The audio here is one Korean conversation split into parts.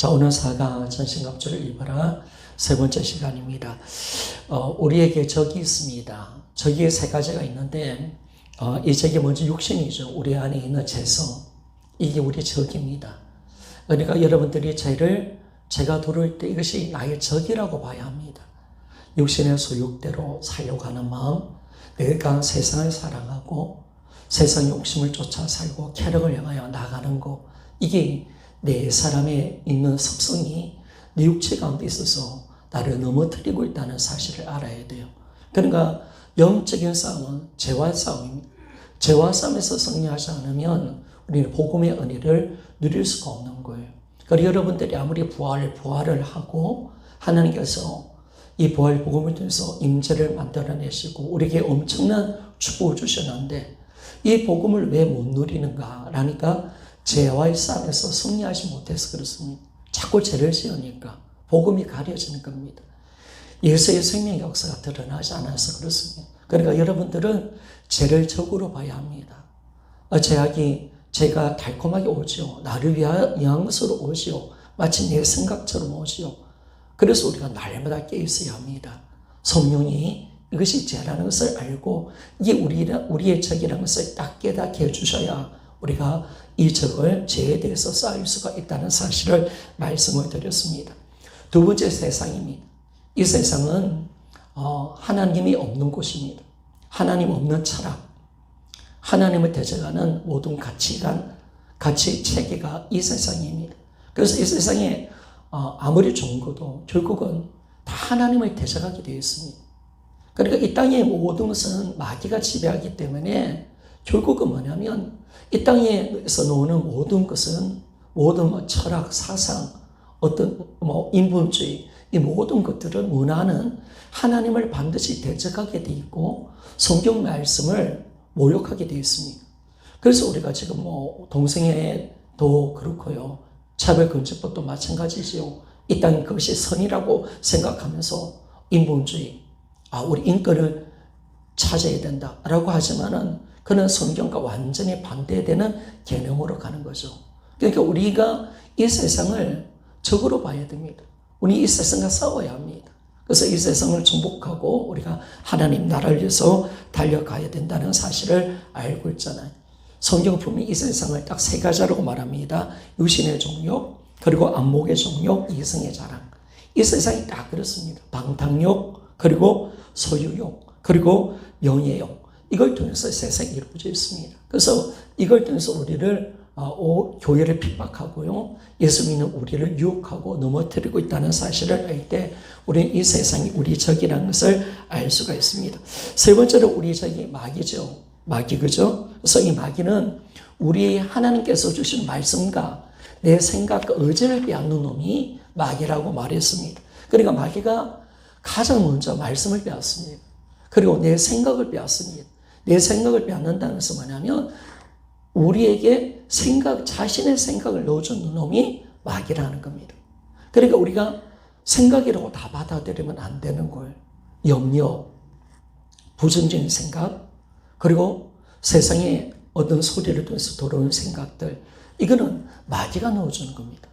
자, 오늘 4강 전신갑주를 입어라 세 번째 시간입니다. 우리에게 적이 있습니다. 적이 세 가지가 있는데 이 적이 먼저 육신이죠. 우리 안에 있는 재성. 이게 우리 적입니다. 그러니까 여러분들이 제가 들을 때 이것이 나의 적이라고 봐야 합니다. 육신의 소욕대로 살려고 하는 마음, 내가 세상을 사랑하고 세상 욕심을 쫓아 살고 쾌락을 향하여 나가는 것, 이게 내 사람에 있는 습성이 내 육체 가운데 있어서 나를 넘어뜨리고 있다는 사실을 알아야 돼요. 그러니까 영적인 싸움은 죄와 싸움입니다. 죄와 싸움에서 승리하지 않으면 우리는 복음의 은혜를 누릴 수가 없는 거예요. 그리고 여러분들이 아무리 부활을 하고 하나님께서 이 부활 복음을 통해서 임재를 만들어내시고 우리에게 엄청난 축복을 주셨는데 이 복음을 왜 못 누리는가? 라니까 죄와의 싸움에서 승리하지 못해서 그렇습니다. 자꾸 죄를 지으니까 복음이 가려지는 겁니다. 예수의 생명 역사가 드러나지 않아서 그렇습니다. 그러니까 여러분들은 죄를 적으로 봐야 합니다. 죄가 달콤하게 오지요. 나를 위한 것으로 오지요. 마치 내 생각처럼 오지요. 그래서 우리가 날마다 깨 있어야 합니다. 성령이 이것이 죄라는 것을 알고 이게 우리의 적이라는 것을 딱 깨닫게 해주셔야 우리가 이 적을 죄에 대해서 쌓을 수가 있다는 사실을 말씀을 드렸습니다. 두 번째 세상입니다. 이 세상은 하나님이 없는 곳입니다. 하나님 없는 철학, 하나님을 대적하는 모든 가치관, 가치 체계가 이 세상입니다. 그래서 이 세상에 아무리 좋은 것도 결국은 다 하나님을 대적하게 되어 있습니다. 그러니까 이 땅의 모든 것은 마귀가 지배하기 때문에 결국은 뭐냐면 이 땅에서 나오는 모든 것은 모든 철학, 사상, 어떤 인본주의, 이 모든 것들은 문화는 하나님을 반드시 대적하게 돼 있고 성경 말씀을 모욕하게 돼 있습니다. 그래서 우리가 지금 동성애도 그렇고요. 차별금지법도 마찬가지지요. 이 땅이 그것이 선이라고 생각하면서 인본주의, 우리 인권을 찾아야 된다라고 하지만은 그는 성경과 완전히 반대되는 개념으로 가는 거죠. 그러니까 우리가 이 세상을 적으로 봐야 됩니다. 우리 이 세상과 싸워야 합니다. 그래서 이 세상을 정복하고 우리가 하나님 나라를 위해서 달려가야 된다는 사실을 알고 있잖아요. 성경은 분명히 이 세상을 딱 세 가지라고 말합니다. 육신의 종욕, 그리고 안목의 종욕, 이성의 자랑. 이 세상이 다 그렇습니다. 방탕욕, 그리고 소유욕, 그리고 명예욕. 이걸 통해서 세상이 이루어져 있습니다. 그래서 이걸 통해서 우리를 교회를 핍박하고요. 예수 믿는 우리를 유혹하고 넘어뜨리고 있다는 사실을 알 때 우리는 이 세상이 우리 적이라는 것을 알 수가 있습니다. 세 번째로 우리 적이 마귀죠. 마귀, 그죠? 그래서 이 마귀는 우리 하나님께서 주신 말씀과 내 생각과 의지를 빼앗는 놈이 마귀라고 말했습니다. 그러니까 마귀가 가장 먼저 말씀을 빼앗습니다. 그리고 내 생각을 빼앗습니다. 내 생각을 빼앗는다는 것은 뭐냐면 우리에게 자신의 생각을 넣어주는 놈이 마귀라는 겁니다. 그러니까 우리가 생각이라고 다 받아들이면 안 되는 거예요. 염려, 부정적인 생각, 그리고 세상에 어떤 소리를 통해서 들어오는 생각들, 이거는 마귀가 넣어주는 겁니다.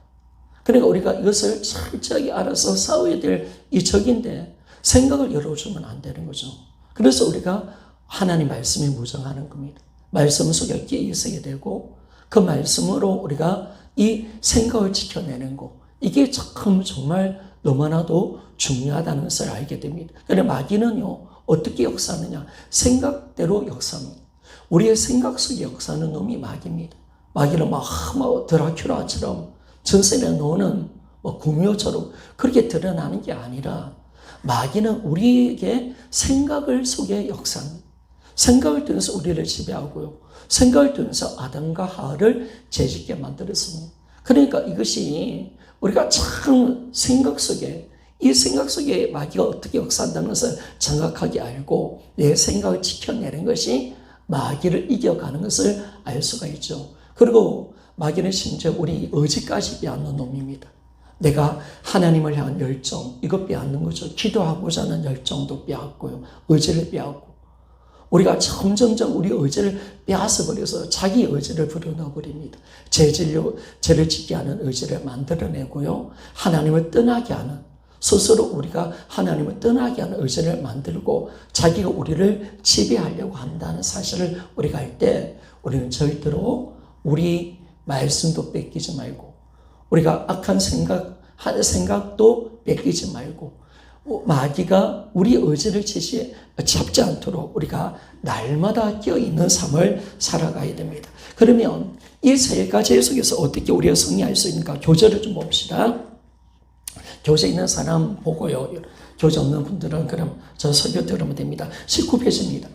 그러니까 우리가 이것을 철저하게 알아서 싸워야 될 이 적인데 생각을 열어주면 안 되는 거죠. 그래서 우리가 하나님 말씀에 무정하는 겁니다. 말씀 속에 끼어 있어야 되고 그 말씀으로 우리가 이 생각을 지켜내는 거, 이게 정말 너무나도 중요하다는 것을 알게 됩니다. 그런데 마귀는요, 어떻게 역사하느냐? 생각대로 역사합니다. 우리의 생각 속에 역사하는 놈이 마귀입니다. 마귀는 막 드라큘라처럼 전설에 나오는 구미호처럼 그렇게 드러나는 게 아니라 마귀는 우리에게 생각을 속에 역사합니다. 생각을 통해서 우리를 지배하고요. 생각을 통해서 아담과 하와를 죄짓게 만들었습니다. 그러니까 이것이 우리가 참 이 생각 속에 마귀가 어떻게 역사한다는 것을 정확하게 알고 내 생각을 지켜내는 것이 마귀를 이겨가는 것을 알 수가 있죠. 그리고 마귀는 심지어 우리 의지까지 빼앗는 놈입니다. 내가 하나님을 향한 열정, 이거 빼앗는 거죠. 기도하고자 하는 열정도 빼앗고요. 의지를 빼앗고. 우리가 점점점 우리 의지를 빼앗아버려서 자기 의지를 불어넣어버립니다. 죄를 짓게 하는 의지를 만들어내고요. 하나님을 떠나게 하는, 스스로 우리가 하나님을 떠나게 하는 의지를 만들고 자기가 우리를 지배하려고 한다는 사실을 우리가 알 때 우리는 절대로 우리 말씀도 뺏기지 말고 우리가 악한 생각도 뺏기지 말고 마귀가 우리 의지를 잡지 않도록 우리가 날마다 깨어있는 삶을 살아가야 됩니다. 그러면 이 세 가지 속에서 어떻게 우리가 승리할 수 있는가? 교재를 좀 봅시다. 교재 있는 사람 보고요. 교재 없는 분들은 그럼 저 설교 들으면 됩니다. 19페이지입니다.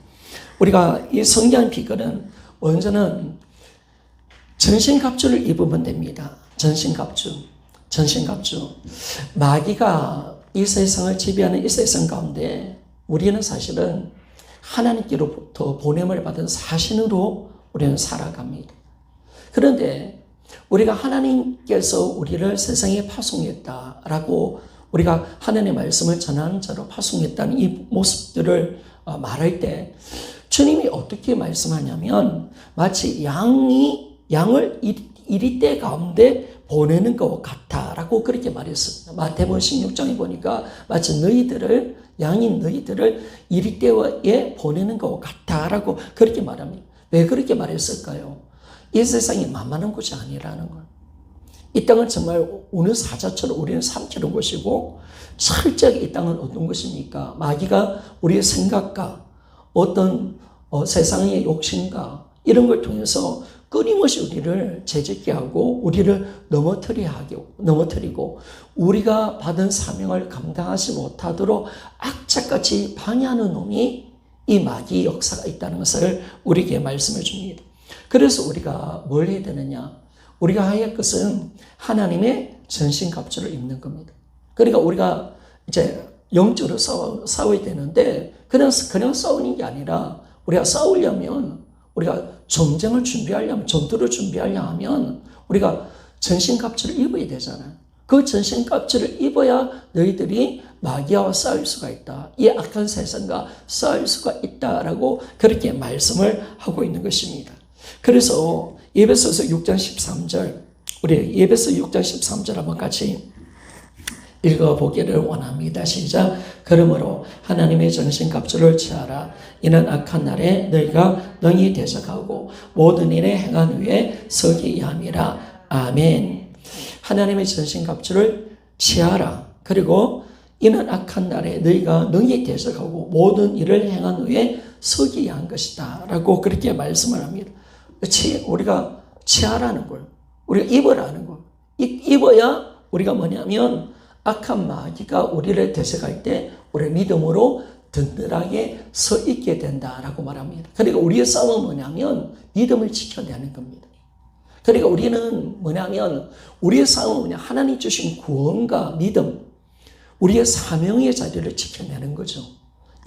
우리가 이 성리한 비결은 먼저는 전신갑주를 입으면 됩니다. 전신갑주. 마귀가 이 세상을 지배하는 이 세상 가운데 우리는 사실은 하나님께로부터 보냄을 받은 사신으로 우리는 살아갑니다. 그런데 우리가 하나님께서 우리를 세상에 파송했다라고 우리가 하나님의 말씀을 전하는 자로 파송했다는 이 모습들을 말할 때 주님이 어떻게 말씀하냐면 마치 양을 이리떼 가운데 보내는 것 같다라고 그렇게 말했습니다. 마태복음 16장에 보니까 마치 양인 너희들을 이리떼에 보내는 것 같다라고 그렇게 말합니다. 왜 그렇게 말했을까요? 이 세상이 만만한 곳이 아니라는 걸. 이 땅은 정말 어느 사자처럼 우리는 삼키는 것이고 철저하게 이 땅은 어떤 것입니까? 마귀가 우리의 생각과 어떤 세상의 욕심과 이런 걸 통해서 끊임없이 우리를 재짓게 하고 우리를 넘어뜨리고 우리가 받은 사명을 감당하지 못하도록 악착같이 방해하는 놈이 이 마귀 역사가 있다는 것을 우리에게 말씀해 줍니다. 그래서 우리가 뭘 해야 되느냐? 우리가 해야 할 것은 하나님의 전신갑주를 입는 겁니다. 그러니까 우리가 이제 영적으로 싸워야 되는데 그냥 싸우는 게 아니라 우리가 싸우려면 우리가 전쟁을 준비하려면 전투를 준비하려면 우리가 전신갑주를 입어야 되잖아요. 그 전신갑주를 입어야 너희들이 마귀와 싸울 수가 있다. 이 악한 세상과 싸울 수가 있다라고 그렇게 말씀을 하고 있는 것입니다. 그래서 에베소서 6장 13절 우리 에베소 6장 13절 한번 같이 읽어보기를 원합니다. 시작. 그러므로 하나님의 전신갑주를 취하라. 이는 악한 날에 너희가 능히 대적하고 모든 일에 행한 후에 서기 함이라. 아멘. 하나님의 전신갑주를 취하라. 그리고 이는 악한 날에 너희가 능히 대적하고 모든 일을 행한 후에 서기 한 것이다 라고 그렇게 말씀을 합니다. 우리가 취하라는 걸, 우리가 입으라는 걸. 입어야 우리가 뭐냐면 악한 마귀가 우리를 대적할 때 우리의 믿음으로 든든하게 서 있게 된다라고 말합니다. 그러니까 우리의 싸움은 뭐냐면 믿음을 지켜내는 겁니다. 그러니까 우리는 뭐냐면 우리의 싸움은 뭐냐? 하나님 주신 구원과 믿음, 우리의 사명의 자리를 지켜내는 거죠.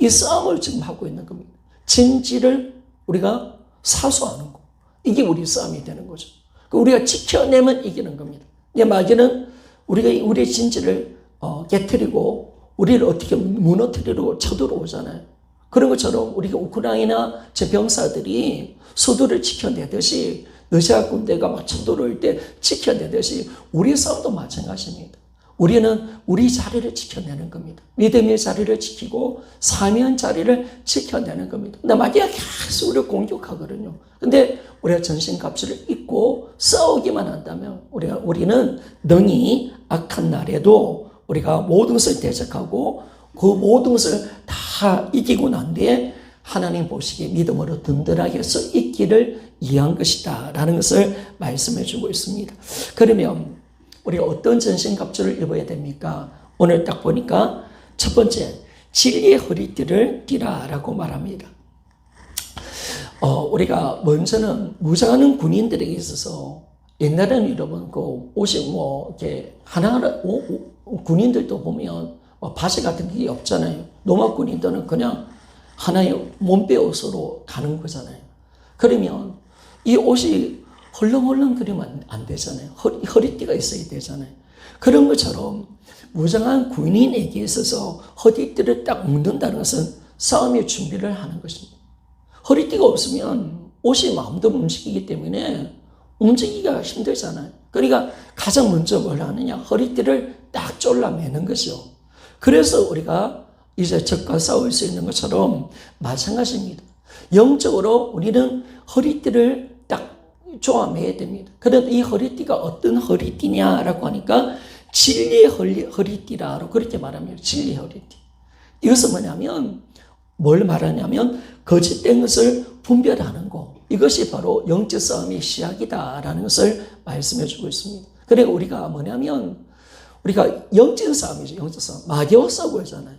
이 싸움을 지금 하고 있는 겁니다. 진지를 우리가 사수하는 거. 이게 우리 싸움이 되는 거죠. 우리가 지켜내면 이기는 겁니다. 마귀는 우리의 진지를 깨트리고 우리를 어떻게 무너뜨리려고 쳐들어오잖아요. 그런 것처럼 우리가 우크라이나 제 병사들이 수도를 지켜내듯이 러시아 군대가 막 쳐들어올 때 지켜내듯이 우리의 싸움도 마찬가지입니다. 우리는 우리 자리를 지켜내는 겁니다. 믿음의 자리를 지키고 사명의 자리를 지켜내는 겁니다. 근데 마귀가 계속 우리를 공격하거든요. 근데 우리가 전신갑주를 입고 싸우기만 한다면 우리는 능히 악한 날에도 우리가 모든 것을 대적하고 그 모든 것을 다 이기고 난 뒤에 하나님 보시기에 믿음으로 든든하게 서 있기를 위한 것이다 라는 것을 말씀해 주고 있습니다. 그러면 우리가 어떤 전신갑주를 입어야 됩니까? 오늘 딱 보니까 첫 번째, 진리의 허리띠를 띠라 라고 말합니다. 우리가 먼저는 무장하는 군인들에게 있어서 옛날에는 여러분 그 옷이 이렇게 하나하나 군인들도 보면 바지 같은 게 없잖아요. 노마 군인들은 그냥 하나의 몸빼옷으로 가는 거잖아요. 그러면 이 옷이 헐렁헐렁거리면 안 되잖아요. 허리띠가 있어야 되잖아요. 그런 것처럼 무장한 군인에게 있어서 허리띠를 딱 묶는다는 것은 싸움의 준비를 하는 것입니다. 허리띠가 없으면 옷이 마음대로 움직이기 때문에 움직이기가 힘들잖아요. 그러니까 가장 먼저 뭘 하느냐? 허리띠를 딱 졸라매는 거죠. 그래서 우리가 이제 적과 싸울 수 있는 것처럼 마찬가지입니다. 영적으로 우리는 허리띠를 딱 조아매야 됩니다. 그런데 이 허리띠가 어떤 허리띠냐라고 하니까 진리의 허리띠라고 그렇게 말합니다. 진리의 허리띠. 이것은 뭐냐면 뭘 말하냐면 거짓된 것을 분별하는 것. 이것이 바로 영적 싸움의 시작이다라는 것을 말씀해 주고 있습니다. 그러니까 우리가 뭐냐면 우리가 영적 싸움이죠. 영적 싸움. 마귀와 싸우고 있잖아요.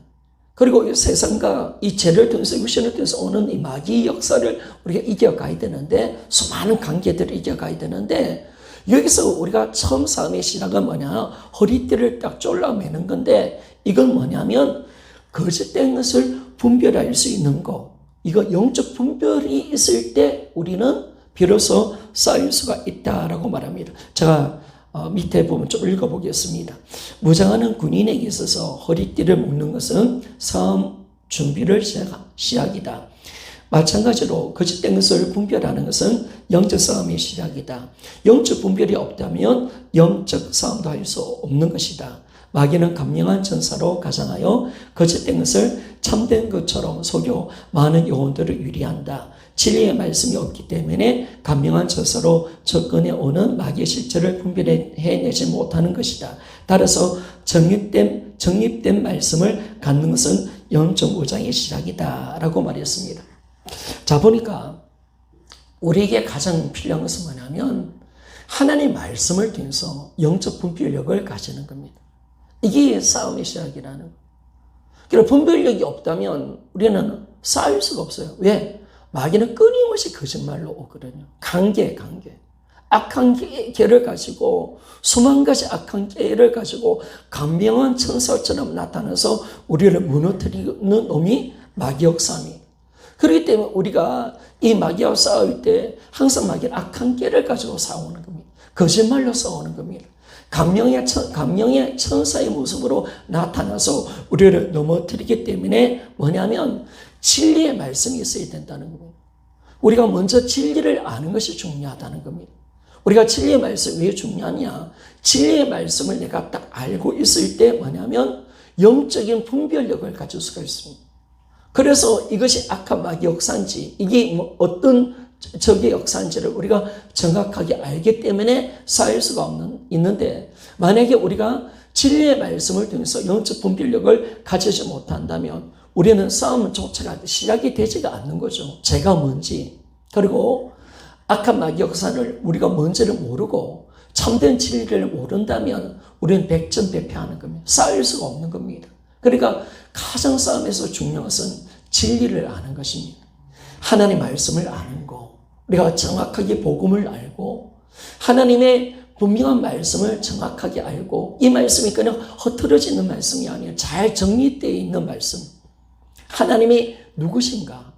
그리고 이 세상과 이 죄를 통해서 육신을 통해서 오는 이 마귀의 역사를 우리가 이겨가야 되는데 수많은 관계들을 이겨가야 되는데 여기서 우리가 처음 싸움의 시작은 뭐냐? 허리띠를 딱 졸라매는 건데 이건 뭐냐면 거짓된 것을 분별할 수 있는 것. 이거 영적 분별이 있을 때 우리는 비로소 싸울 수가 있다라고 말합니다. 제가 밑에 보면 좀 읽어보겠습니다. 무장하는 군인에게 있어서 허리띠를 묶는 것은 싸움 준비를 시작이다. 마찬가지로 거짓된 것을 분별하는 것은 영적 싸움의 시작이다. 영적 분별이 없다면 영적 싸움도 할 수 없는 것이다. 마귀는 감령한 전사로 가장하여 거짓된 것을 참된 것처럼 속여 많은 영혼들을 유리한다. 진리의 말씀이 없기 때문에 감명한 저서로 접근해 오는 마귀의 실체를 분별해내지 못하는 것이다. 따라서 정립된 말씀을 갖는 것은 영적 무장의 시작이다 라고 말했습니다. 자, 보니까 우리에게 가장 필요한 것은 뭐냐면 하나님의 말씀을 통해서 영적 분별력을 가지는 겁니다. 이게 싸움의 시작이라는 거예요. 그러나 분별력이 없다면 우리는 싸울 수가 없어요. 왜? 마귀는 끊임없이 거짓말로 오거든요. 관계. 악한 계를 가지고 수만 가지 악한 계를 가지고 간병한 천사처럼 나타나서 우리를 무너뜨리는 놈이 마귀 역사입니다. 그렇기 때문에 우리가 이 마귀와 싸울 때 항상 마귀는 악한 계를 가지고 싸우는 겁니다. 거짓말로 싸우는 겁니다. 감명의 천사의 모습으로 나타나서 우리를 넘어뜨리기 때문에 뭐냐면 진리의 말씀이 있어야 된다는 겁니다. 우리가 먼저 진리를 아는 것이 중요하다는 겁니다. 우리가 진리의 말씀이 왜 중요하냐? 진리의 말씀을 내가 딱 알고 있을 때 뭐냐면 영적인 분별력을 가질 수가 있습니다. 그래서 이것이 악한 마귀 역사인지 이게 어떤 적의 역사인지를 우리가 정확하게 알기 때문에 쌓일 수가 있는데 만약에 우리가 진리의 말씀을 통해서 영적 분별력을 가지지 못한다면 우리는 싸움 조차가 시작이 되지가 않는 거죠. 죄가 뭔지 그리고 악한 마귀 역사를 우리가 뭔지를 모르고 참된 진리를 모른다면 우리는 백전백패하는 겁니다. 쌓일 수가 없는 겁니다. 그러니까 가정 싸움에서 중요한 것은 진리를 아는 것입니다. 하나님의 말씀을 아는 거. 우리가 정확하게 복음을 알고 하나님의 분명한 말씀을 정확하게 알고 이 말씀이 그냥 흐트러지는 말씀이 아니라 잘 정리되어 있는 말씀. 하나님이 누구신가?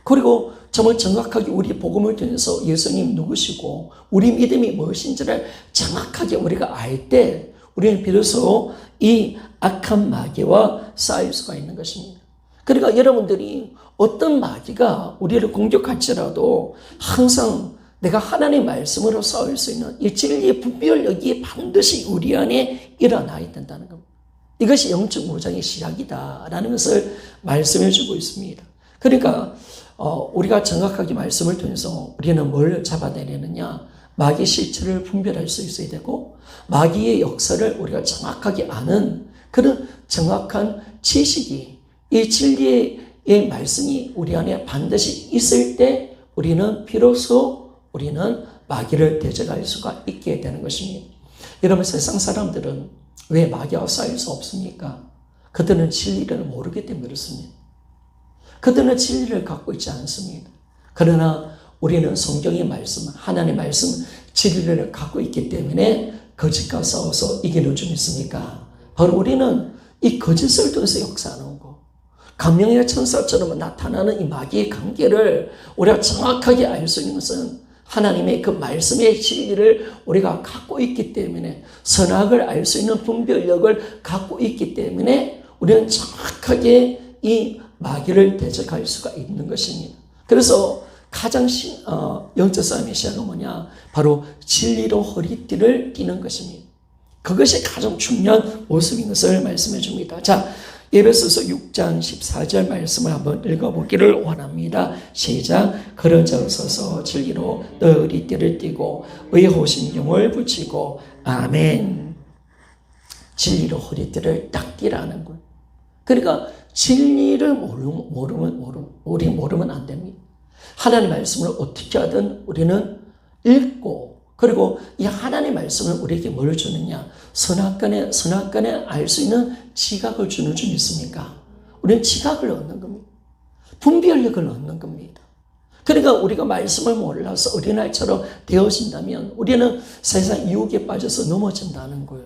그리고 정말 정확하게 우리 복음을 통해서 예수님 누구시고 우리 믿음이 무엇인지를 정확하게 우리가 알 때 우리는 비로소 이 악한 마귀와 싸울 수가 있는 것입니다. 그러니까 여러분들이 어떤 마귀가 우리를 공격할지라도 항상 내가 하나님의 말씀으로 싸울 수 있는 이 진리의 분별력이 반드시 우리 안에 일어나야 된다는 겁니다. 이것이 영적 무장의 시작이다라는 것을 말씀해 주고 있습니다. 그러니까 우리가 정확하게 말씀을 통해서 우리는 뭘 잡아내려느냐? 마귀의 실체를 분별할 수 있어야 되고 마귀의 역사를 우리가 정확하게 아는 그런 정확한 지식이 이 진리의 말씀이 우리 안에 반드시 있을 때 우리는 비로소 우리는 마귀를 대적할 수가 있게 되는 것입니다. 여러분 세상 사람들은 왜 마귀와 싸울 수 없습니까? 그들은 진리를 모르기 때문에 그렇습니다. 그들은 진리를 갖고 있지 않습니다. 그러나 우리는 성경의 말씀, 하나님의 말씀, 진리를 갖고 있기 때문에 거짓과 싸워서 이기는 줄 믿습니까? 바로 우리는 이 거짓을 통해서 역사하는 거. 감명의 천사처럼 나타나는 이 마귀의 관계를 우리가 정확하게 알 수 있는 것은 하나님의 그 말씀의 진리를 우리가 갖고 있기 때문에 선악을 알 수 있는 분별력을 갖고 있기 때문에 우리는 정확하게 이 마귀를 대적할 수가 있는 것입니다. 그래서 가장 영적 싸움의 시작은 뭐냐? 바로 진리로 허리띠를 띠는 것입니다. 그것이 가장 중요한 모습인 것을 말씀해 줍니다. 자, 에베소서 6장 14절 말씀을 한번 읽어보기를 원합니다. 시작. 그런 자 서서 진리로 너의 허리띠를 띠고 의의 호심경을 붙이고 아멘. 진리로 허리띠를 딱 띠라는 거예요. 그러니까 진리를 우리 모르면 안 됩니다. 하나님의 말씀을 어떻게 하든 우리는 읽고, 그리고 이 하나님의 말씀을 우리에게 뭘 주느냐? 선악간에 알 수 있는 지각을 주는 줄 믿습니까? 우리는 지각을 얻는 겁니다. 분별력을 얻는 겁니다. 그러니까 우리가 말씀을 몰라서 어린아이처럼 되어진다면 우리는 세상 유혹에 빠져서 넘어진다는 거예요.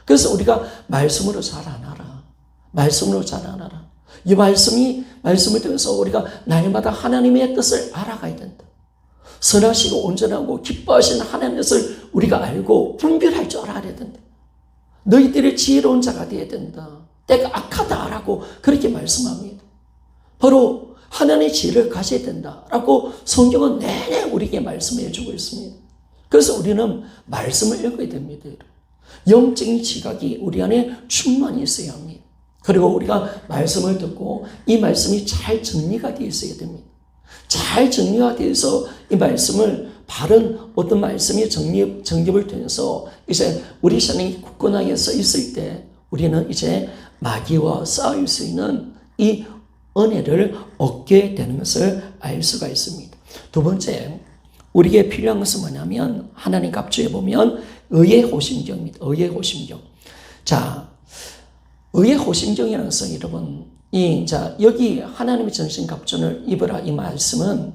그래서 우리가 말씀으로 잘 안 알아. 말씀으로 잘 안 알아. 이 말씀을 통해서 우리가 날마다 하나님의 뜻을 알아가야 된다. 선하시고 온전하고 기뻐하시는 하나님의 뜻을 우리가 알고 분별할 줄 알아야 된다. 너희들이 지혜로운 자가 되어야 된다. 때가 악하다라고 그렇게 말씀합니다. 바로 하나님의 지혜를 가져야 된다라고 성경은 내내 우리에게 말씀해 주고 있습니다. 그래서 우리는 말씀을 읽어야 됩니다. 영적인 지각이 우리 안에 충만히 있어야 합니다. 그리고 우리가 말씀을 듣고 이 말씀이 잘 정리가 되어 있어야 됩니다. 잘 정리가 되어서 이 말씀을 바른 어떤 말씀이 정립을 통해서 이제 우리 신앙이 굳건하게 서 있을 때 우리는 이제 마귀와 싸울 수 있는 이 은혜를 얻게 되는 것을 알 수가 있습니다. 두 번째, 우리에게 필요한 것은 뭐냐면 하나님 갑주에 보면 의의 호심경입니다. 의의 호심경. 자, 의의 호심경이라는 것은 여러분, 여기 하나님의 전신갑주를 입으라 이 말씀은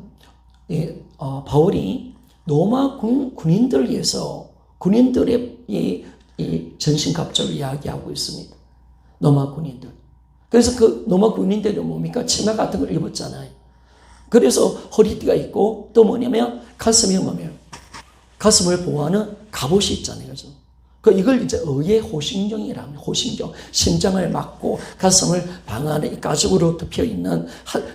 바울이 로마 군인들을 위해서 군인들의 이 전신갑주를 이야기하고 있습니다. 로마 군인들. 그래서 그 로마 군인들이 뭡니까? 치마 같은 걸 입었잖아요. 그래서 허리띠가 있고 또 뭐냐면 가슴에 뭐냐면 가슴을 보호하는 갑옷이 있잖아요. 그죠? 이걸 이제 의의 호심경이라면 호심경, 심장을 막고 가슴을 방어하는 이 가죽으로 덮여 있는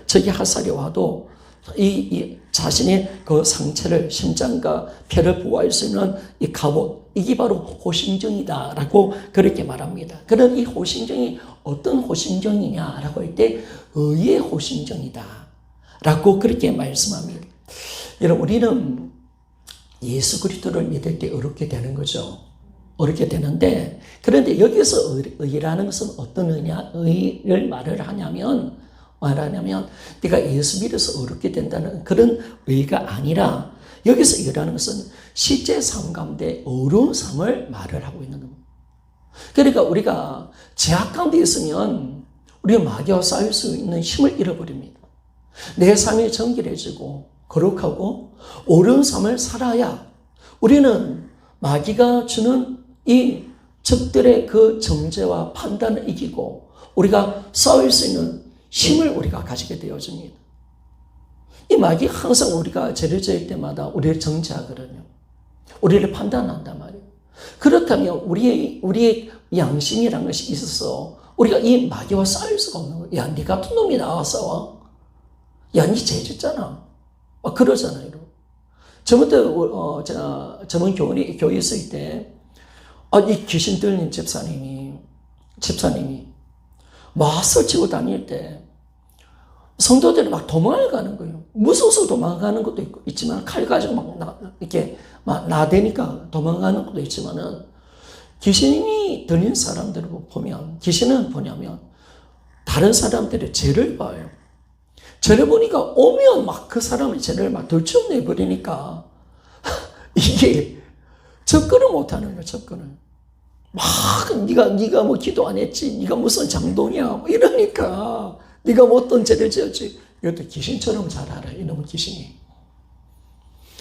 저기 화살이 와도 이 자신의 그 상체를 심장과 폐를 보호할 수 있는 이 갑옷, 이게 바로 호심경이다라고 그렇게 말합니다. 그런 이 호심경이 어떤 호심경이냐라고 할 때 의의 호심경이다라고 그렇게 말씀합니다. 여러분, 우리는 예수 그리스도를 믿을 때 어렵게 되는 거죠. 어렵게 되는데, 그런데 여기서 의라는 것은 어떤 의를 말하냐면 네가 예수 믿어서 어렵게 된다는 그런 의가 아니라 여기서 의라는 것은 실제 삶 가운데 어려운 삶을 말을 하고 있는 겁니다. 그러니까 우리가 제약 가운데 있으면 우리가 마귀와 싸울 수 있는 힘을 잃어버립니다. 내 삶이 정결해지고 거룩하고 옳은 삶을 살아야 우리는 마귀가 주는 이 적들의 그 정죄와 판단을 이기고 우리가 싸울 수 있는 힘을 우리가 가지게 되어집니다. 이 마귀 항상 우리가 죄를 지을 때마다 우리를 정죄하거든요. 우리를 판단한단 말이에요. 그렇다면 우리의 양심이라는 것이 있어서 우리가 이 마귀와 싸울 수가 없는 거예요. 야, 네 같은 놈이 나와 싸워. 야, 니 죄 짓잖아. 그러잖아요. 저번 교회 있을 때 이 귀신 들린 집사님이 마스를 치고 다닐 때 성도들이 막 도망을 가는 거예요. 무서워서 도망가는 것도 있지만 칼 가지고 이렇게 나대니까 도망가는 것도 있지만은 귀신이 들린 사람들을 보면 귀신은 뭐냐면 다른 사람들의 죄를 봐요. 죄를 보니까 오면 막 그 사람의 죄를 막 들춰내버리니까 이게 접근을 못하는 거야. 접근을. 막 네가 뭐 기도 안 했지, 네가 무슨 장동이야, 뭐 이러니까 네가 뭐 어떤 죄를 지었지. 이것도 귀신처럼 잘 알아, 이놈의 귀신이.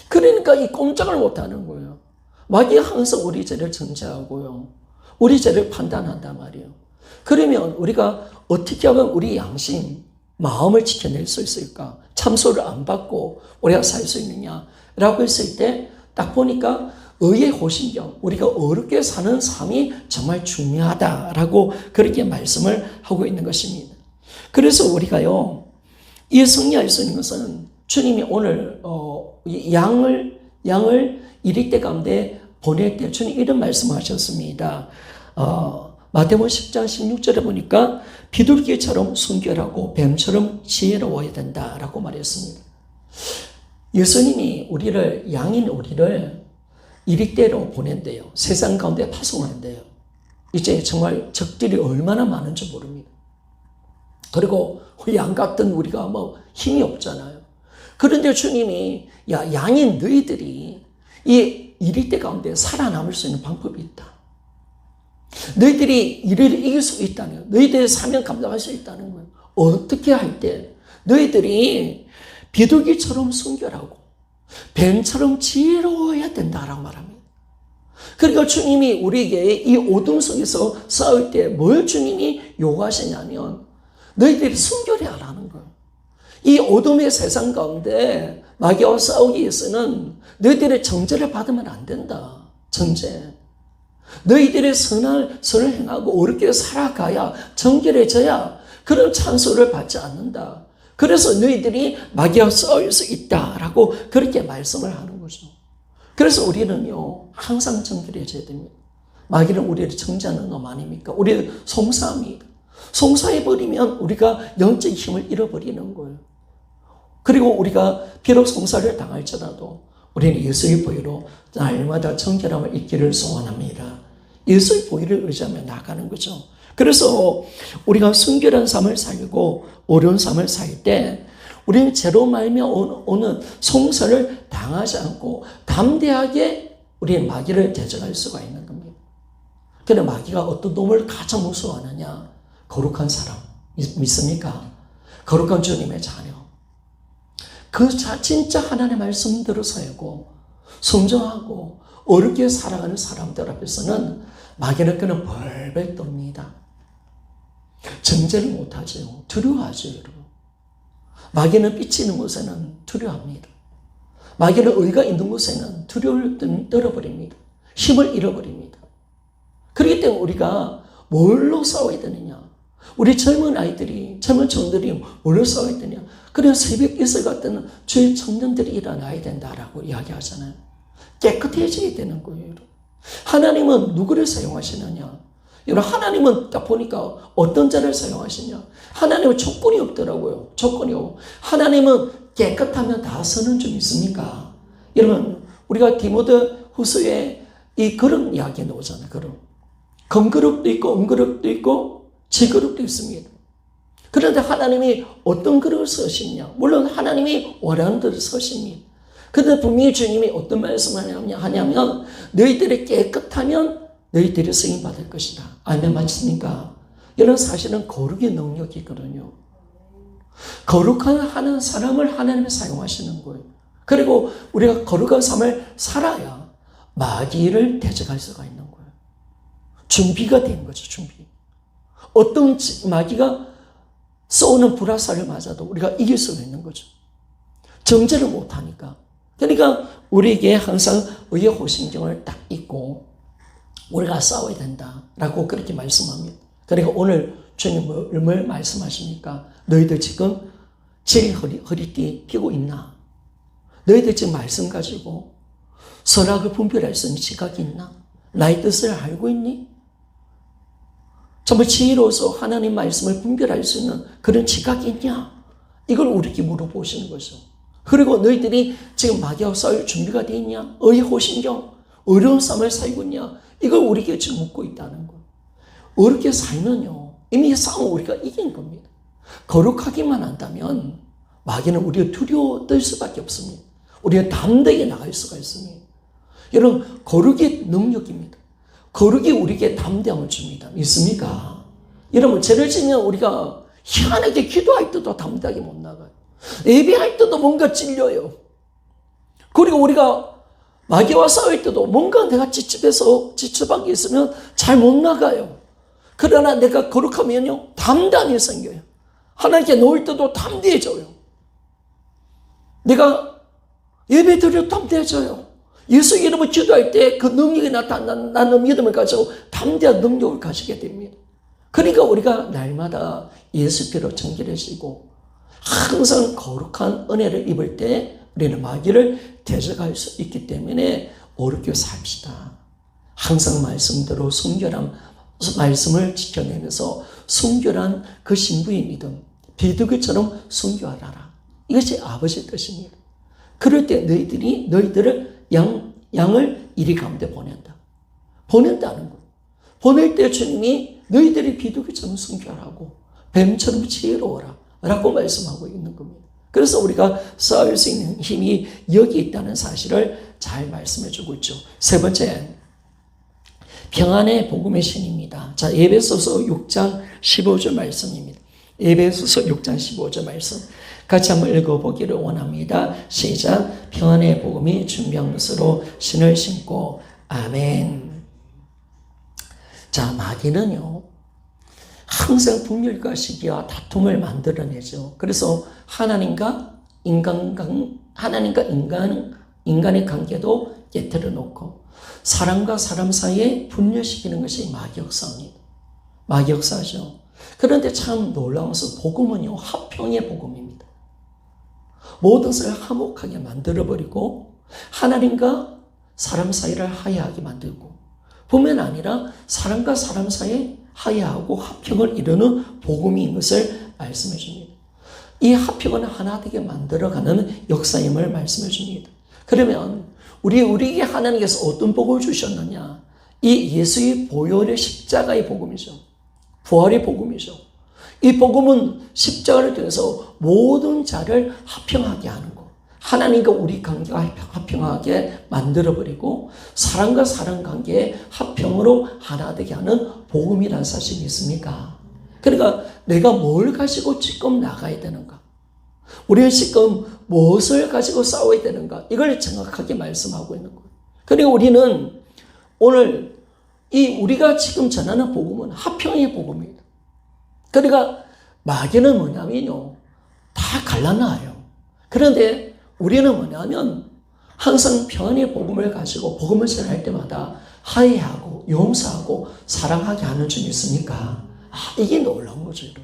그러니까 이 꼼짝을 못하는 거예요. 마귀가 항상 우리 죄를 정죄하고요, 우리 죄를 판단한단 말이에요. 그러면 우리가 어떻게 하면 우리 양심, 마음을 지켜낼 수 있을까? 참소를 안 받고 우리가 살 수 있느냐라고 했을 때 딱 보니까 의의 호심경, 우리가 어렵게 사는 삶이 정말 중요하다라고 그렇게 말씀을 하고 있는 것입니다. 그래서 우리가요, 이 승리할 수 있는 것은 주님이 오늘 이 양을 이리떼 가운데 보낼 때 주님 이런 말씀하셨습니다. 마태복음 10장 16절에 보니까 비둘기처럼 순결하고 뱀처럼 지혜로워야 된다라고 말했습니다. 예수님이 양인 우리를 이리떼로 보낸대요. 세상 가운데 파송한대요. 이제 정말 적들이 얼마나 많은지 모릅니다. 그리고 양 같은 우리가 뭐 힘이 없잖아요. 그런데 주님이 양인 너희들이 이 이리떼 가운데 살아남을 수 있는 방법이 있다. 너희들이 이를 이길 수 있다는, 너희들의 사명 감당할 수 있다는 건 어떻게 할 때 너희들이 비둘기처럼 순결하고 뱀처럼 지혜로워야 된다라고 말합니다. 그러니까 주님이 우리에게 이 어둠 속에서 싸울 때 뭘 주님이 요구하시냐면 너희들이 순결해야 하라는 거예요. 이 어둠의 세상 가운데 마귀와 싸우기 위해서는 너희들의 정죄를 받으면 안 된다. 정죄. 너희들의 선을 행하고 옳게 살아가야 정결해져야 그런 찬송을 받지 않는다. 그래서 너희들이 마귀와 싸울 수 있다라고 그렇게 말씀을 하는 거죠. 그래서 우리는요 항상 정결해져야 됩니다. 마귀는 우리를 정죄하는 놈 아닙니까? 우리를 송사합니다. 송사해버리면 우리가 영적 힘을 잃어버리는 거예요. 그리고 우리가 비록 송사를 당할지라도 우리는 예수의 보혈로 날마다 정결함을 잊기를 소원합니다. 예수의 보혈을 의지하며 나가는 거죠. 그래서 우리가 순결한 삶을 살고 어려운 삶을 살 때 우리는 죄로 말며 오는 송사를 당하지 않고 담대하게 우리의 마귀를 대적할 수가 있는 겁니다. 그런데 마귀가 어떤 놈을 가장 무서워하느냐? 거룩한 사람 믿습니까? 거룩한 주님의 자녀. 진짜 하나님의 말씀대로 살고 순종하고 어렵게 살아가는 사람들 앞에서는 마귀는 그는 벌벌 떱니다. 정죄를 못하죠. 두려워하죠, 여러분. 마귀는 빛이 있는 곳에는 두려워합니다. 마귀는 의가 있는 곳에는 두려움을 떨어버립니다. 힘을 잃어버립니다. 그렇기 때문에 우리가 뭘로 싸워야 되느냐? 우리 젊은 청년들이 뭘로 싸워야 되냐? 그냥 새벽 이슬 같은 주의 청년들이 일어나야 된다라고 이야기하잖아요. 깨끗해져야 되는 거예요, 여러분. 하나님은 누구를 사용하시느냐? 여러분, 하나님은 딱 보니까 어떤 자를 사용하시냐? 하나님은 조건이 없더라고요. 조건이 없고. 하나님은 깨끗하면 다 쓰는 줄 믿습니까? 여러분, 우리가 디모데 후서에 이 그런 이야기 나오잖아요. 그런. 금그릇도 있고, 은그릇도 있고, 질그릇도 있습니다. 그런데 하나님이 어떤 그릇을 쓰시냐? 물론 하나님이 원하는 대로 쓰십니다. 그런데 분명히 주님이 어떤 말씀을 하냐면 너희들이 깨끗하면 너희들이 쓰임받을 것이다. 아멘, 맞습니까? 이런 사실은 거룩의 능력이거든요. 거룩한 사람을 하나님이 사용하시는 거예요. 그리고 우리가 거룩한 삶을 살아야 마귀를 대적할 수가 있는 거예요. 준비가 된 거죠, 준비. 어떤 마귀가 쏘는 불화살을 맞아도 우리가 이길 수가 있는 거죠. 정죄를 못하니까. 그러니까 우리에게 항상 의의 호심경을 딱 잊고 우리가 싸워야 된다라고 그렇게 말씀합니다. 그러니까 오늘 주님 뭘 말씀하십니까? 너희들 지금 제일 허리띠 피고 있나? 너희들 지금 말씀 가지고 선악을 분별할 수 있는 지각이 있나? 나의 뜻을 알고 있니? 정말 지혜로워서 하나님 말씀을 분별할 수 있는 그런 지각이 있냐? 이걸 우리에게 물어보시는 거죠. 그리고 너희들이 지금 마귀와 싸울 준비가 되어 있냐? 의호신경, 어려운 삶을 살고 있냐? 이걸 우리에게 지금 묻고 있다는 거예요. 어렵게 살면요, 이미 싸움을 우리가 이긴 겁니다. 거룩하기만 한다면 마귀는 우리가 두려워 떨 수밖에 없습니다. 우리가 담대하게 나갈 수가 있습니다. 여러분, 거룩의 능력입니다. 거룩이 우리에게 담대함을 줍니다. 믿습니까? 여러분, 죄를 지면 우리가 희한하게 기도할 때도 담대하게 못 나가요. 예배할 때도 뭔가 찔려요. 그리고 우리가 마귀와 싸울 때도 뭔가 내가 찝찝한 게 있으면 잘 못 나가요. 그러나 내가 거룩하면요, 담대함이 생겨요. 하나님께 놓을 때도 담대해져요. 내가 예배 드려 담대해져요. 예수 이름을 기도할 때 그 능력이 나타나는 믿음을 가지고 담대한 능력을 가지게 됩니다. 그러니까 우리가 날마다 예수 피로 정결해지고 항상 거룩한 은혜를 입을 때 우리는 마귀를 대적할 수 있기 때문에 어렵게 삽시다. 항상 말씀대로 순결한 말씀을 지켜내면서 순결한 그 신부의 믿음, 비둘기처럼 순교하라. 이것이 아버지의 뜻입니다. 그럴 때 너희들을 양을 이리 가운데 보낸다. 보낸다는 거예요. 보낼 때 주님이 너희들이 비둘기처럼 순교하라고, 뱀처럼 지혜로워라 라고 말씀하고 있는 겁니다. 그래서 우리가 싸울 수 있는 힘이 여기 있다는 사실을 잘 말씀해 주고 있죠. 세 번째, 평안의 복음의 신입니다. 자, 에베소서 6장 15절 말씀입니다. 에베소서 6장 15절 말씀 같이 한번 읽어보기를 원합니다. 시작. 평안의 복음이 준비한 것으로 신을 신고. 아멘. 자, 마귀는요 항상 분열과 시기와 다툼을 만들어내죠. 그래서 하나님과 인간의 관계도 깨뜨려 놓고 사람과 사람 사이에 분열시키는 것이 마귀 역사입니다. 마귀 역사죠. 그런데 참 놀라운 것은 복음은요 화평의 복음입니다. 모든 것을 화목하게 만들어버리고 하나님과 사람 사이를 화해하게 만들고, 뿐만 아니라 사람과 사람 사이에 화해하고 화평을 이루는 복음인 것을 말씀해 줍니다. 이 화평은 하나 되게 만들어가는 역사임을 말씀해 줍니다. 그러면 우리에게 하나님께서 어떤 복을 주셨느냐? 이 예수의 보혈의 십자가의 복음이죠. 부활의 복음이죠. 이 복음은 십자가를 통해서 모든 자를 화평하게 하는 것, 하나님과 우리 관계가 화평하게 만들어버리고 사람과 사람 관계에 화평으로 하나 되게 하는 복음이라는 사실이 있습니까? 그러니까 내가 뭘 가지고 지금 나가야 되는가? 우리는 지금 무엇을 가지고 싸워야 되는가? 이걸 정확하게 말씀하고 있는 거예요. 그리고 우리는 오늘 우리가 지금 전하는 복음은 화평의 복음입니다. 그러니까 마귀는 뭐냐면요, 다 갈라놔요. 그런데 우리는 뭐냐면 항상 평안의 복음을 가지고 복음을 전할 때마다 화해하고 용서하고 사랑하게 하는 줄 믿습니까? 이게 놀라운 거죠, 여러분.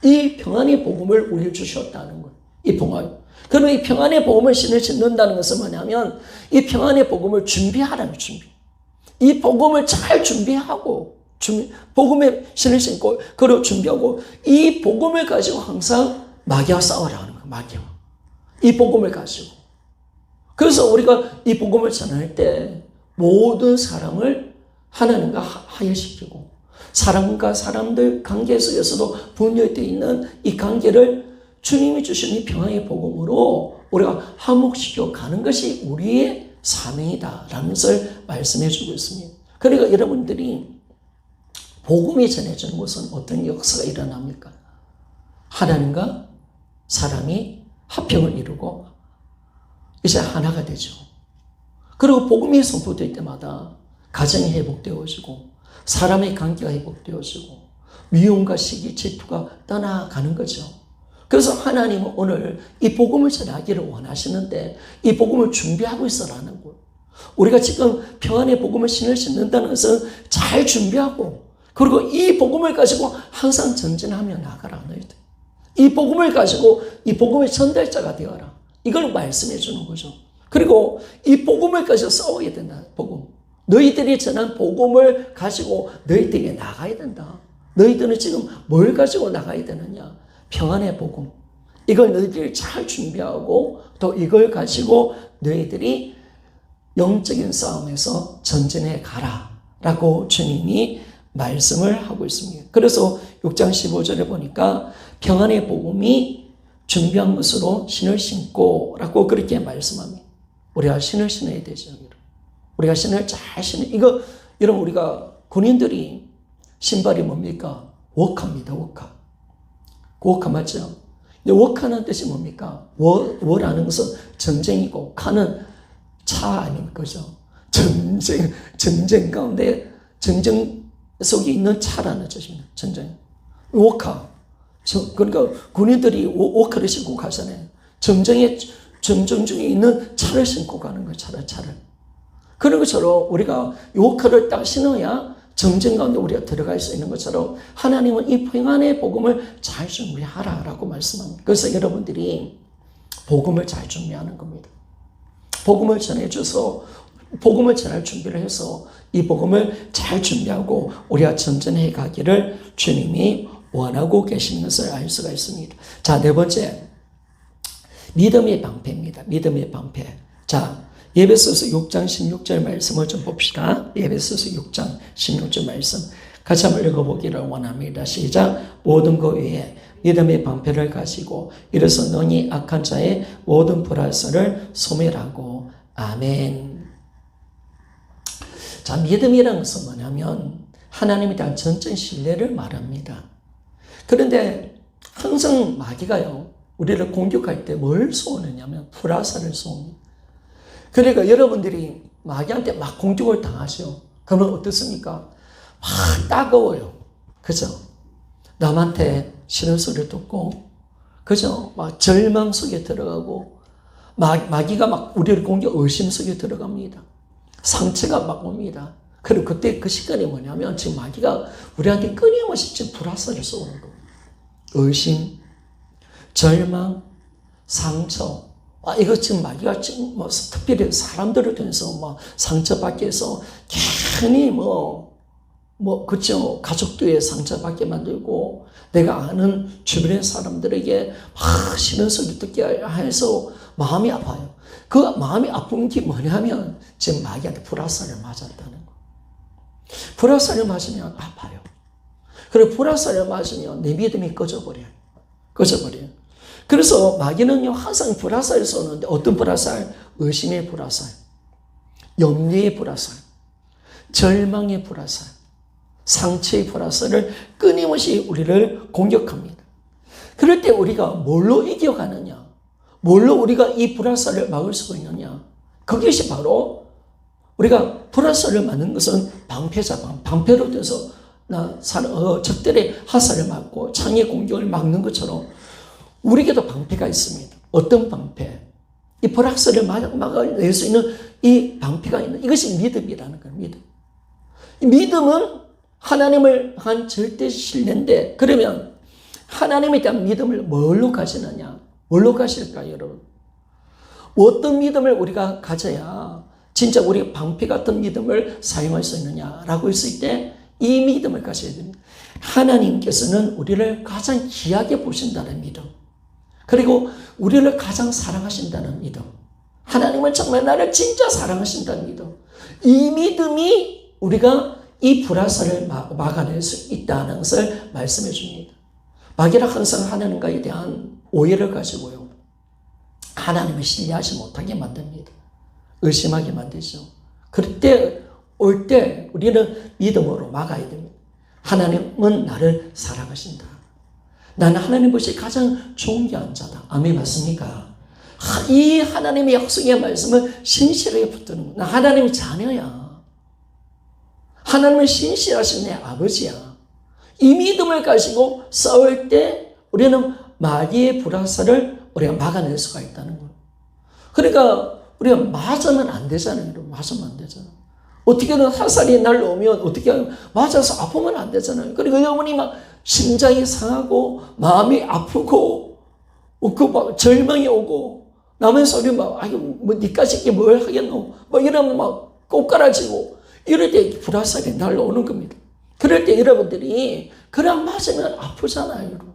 이 평안의 복음을 우리 주셨다는 거예요. 이 복음. 그러면 이 평안의 복음을 신을 짓는다는 것은 뭐냐면 이 평안의 복음을 준비하라는 준비. 이 복음을 잘 준비하고 복음의 신을 신고 그리고 준비하고 이 복음을 가지고 항상 마귀와 싸우라는 거예요. 마귀와. 이 복음을 가지고. 그래서 우리가 이 복음을 전할 때 모든 사람을 하나님과 화해시키고 사람과 사람들 관계 속에서도 분열되어 있는 이 관계를 주님이 주신 이 평안의 복음으로 우리가 화목시켜 가는 것이 우리의 사명이다라는 것을 말씀해 주고 있습니다. 그러니까 여러분들이 복음이 전해지는 곳은 어떤 역사가 일어납니까? 하나님과 사람이 화평을 이루고 이제 하나가 되죠. 그리고 복음이 선포될 때마다 가정이 회복되어지고 사람의 관계가 회복되어지고 미움과 시기, 질투가 떠나가는 거죠. 그래서 하나님은 오늘 이 복음을 전하기를 원하시는데 이 복음을 준비하고 있어라는 거예요. 우리가 지금 평안의 복음을 신을 신는다는 것은 잘 준비하고 그리고 이 복음을 가지고 항상 전진하며 나가라. 너희들. 이 복음을 가지고 이 복음의 전달자가 되어라. 이걸 말씀해 주는 거죠. 그리고 이 복음을 가지고 싸워야 된다. 복음. 너희들이 전한 복음을 가지고 너희들에게 나가야 된다. 너희들은 지금 뭘 가지고 나가야 되느냐? 평안의 복음. 이걸 너희들이 잘 준비하고 또 이걸 가지고 너희들이 영적인 싸움에서 전진해 가라 라고 주님이 말씀을 하고 있습니다. 그래서 6장 15절에 보니까 평안의 복음이 준비한 것으로 신을 신고 라고 그렇게 말씀합니다. 우리가 신을 신어야 되죠. 우리가 신을 잘 신어. 이거 여러분 우리가 군인들이 신발이 뭡니까? 워카입니다. 워카. 워카 맞죠? 근데 워카는 뜻이 뭡니까? 워라는 것은 전쟁이고 카는 차 아닌 거죠. 전쟁 가운데 전쟁 속에 있는 차라는 뜻입니다. 전쟁. 워카. 그러니까 군인들이 워카를 신고 가잖아요. 전쟁 중에 있는 차를 신고 가는 거예요. 차를. 그런 것처럼 우리가 워카를 딱 신어야 정전 가운데 우리가 들어갈 수 있는 것처럼 하나님은 이 평안의 복음을 잘 준비하라라고 말씀합니다. 그래서 여러분들이 복음을 잘 준비하는 겁니다. 복음을 전해줘서 복음을 전할 준비를 해서 이 복음을 잘 준비하고 우리가 전전해 가기를 주님이 원하고 계시는 것을 알 수가 있습니다. 자, 네 번째, 믿음의 방패입니다. 믿음의 방패. 자, 에베소서 6장 16절 말씀을 좀 봅시다. 에베소서 6장 16절 말씀 같이 한번 읽어보기를 원합니다. 시작. 모든 것 위에 믿음의 방패를 가지고 이래서 너희 악한 자의 모든 불화설을 소멸하고. 아멘. 자, 믿음이라는 것은 뭐냐면 하나님에 대한 전적 신뢰를 말합니다. 그런데 항상 마귀가요, 우리를 공격할 때 뭘 쏘느냐면 불화설을 쏩니다. 그러니까 여러분들이 마귀한테 막 공격을 당하죠. 그러면 어떻습니까? 막 따가워요. 그죠? 남한테 싫은 소리를 듣고, 그죠? 막 절망 속에 들어가고, 마귀가 막 우리를 공격, 의심 속에 들어갑니다. 상처가 막 옵니다. 그리고 그때 그 시간이 뭐냐면 지금 마귀가 우리한테 끊임없이 지금 불화설을 쏘는 거예요. 의심, 절망, 상처. 이거 지금 마귀가 지금 뭐 특별히 사람들을 통해서 뭐 상처받게 해서 괜히 그죠? 가족들의 상처받게 만들고 내가 아는 주변의 사람들에게 막 싫은 소리 듣게 해서 마음이 아파요. 그 마음이 아픈 게 뭐냐면 지금 마귀한테 불화살을 맞았다는 거. 불화살을 맞으면 아파요. 그리고 불화살을 맞으면 내 믿음이 꺼져버려요. 그래서 마귀는요, 항상 불화살을 쏘는데 어떤 불화살? 의심의 불화살, 염려의 불화살, 절망의 불화살, 상처의 불화살을 끊임없이 우리를 공격합니다. 그럴 때 우리가 뭘로 이겨가느냐? 뭘로 우리가 이 불화살을 막을 수가 있느냐? 그것이 바로 우리가 불화살을 막는 것은 방패자, 방패로 돼서 적들의 화살을 막고 창의 공격을 막는 것처럼 우리에게도 방패가 있습니다. 어떤 방패? 이 불화살을 막아낼 수 있는 이 방패가 있는, 이것이 믿음이라는 거예요. 믿음. 이 믿음은 하나님을 한 절대 신뢰인데, 그러면 하나님에 대한 믿음을 뭘로 가지느냐? 뭘로 가실까요, 여러분? 어떤 믿음을 우리가 가져야 진짜 우리 방패 같은 믿음을 사용할 수 있느냐라고 했을 때 이 믿음을 가져야 됩니다. 하나님께서는 우리를 가장 귀하게 보신다는 믿음, 그리고 우리를 가장 사랑하신다는 믿음, 하나님은 정말 나를 진짜 사랑하신다는 믿음, 이 믿음이 우리가 이 불화살을 막아낼 수 있다는 것을 말씀해 줍니다. 마귀는 항상 하나님과에 대한 오해를 가지고요, 하나님을 신뢰하지 못하게 만듭니다. 의심하게 만들죠. 그럴 때 올 때 우리는 믿음으로 막아야 됩니다. 하나님은 나를 사랑하신다. 나는 하나님 보시 가장 존귀한 자다. 아멘, 맞습니까? 이 하나님의 약속의 말씀을 신실하게 붙드는 거야. 나 하나님의 자녀야. 하나님은 신실하신 내 아버지야. 이 믿음을 가지고 싸울 때 우리는 마귀의 불화살을 우리가 막아낼 수가 있다는 거예요. 그러니까 우리가 맞으면 안 되잖아요. 맞으면 안 되잖아요. 어떻게든 화살이 날라오면 어떻게 맞아서 아프면 안 되잖아요. 그리고 여러분이 막 심장이 상하고 마음이 아프고 막 절망이 오고 남의 소리 막 니까짓게 뭘 하겠노 막 이러면 막 꼬꾸라지고 이럴 때 불화살이 날라오는 겁니다. 그럴 때 여러분들이 그냥 맞으면 아프잖아요. 여러분.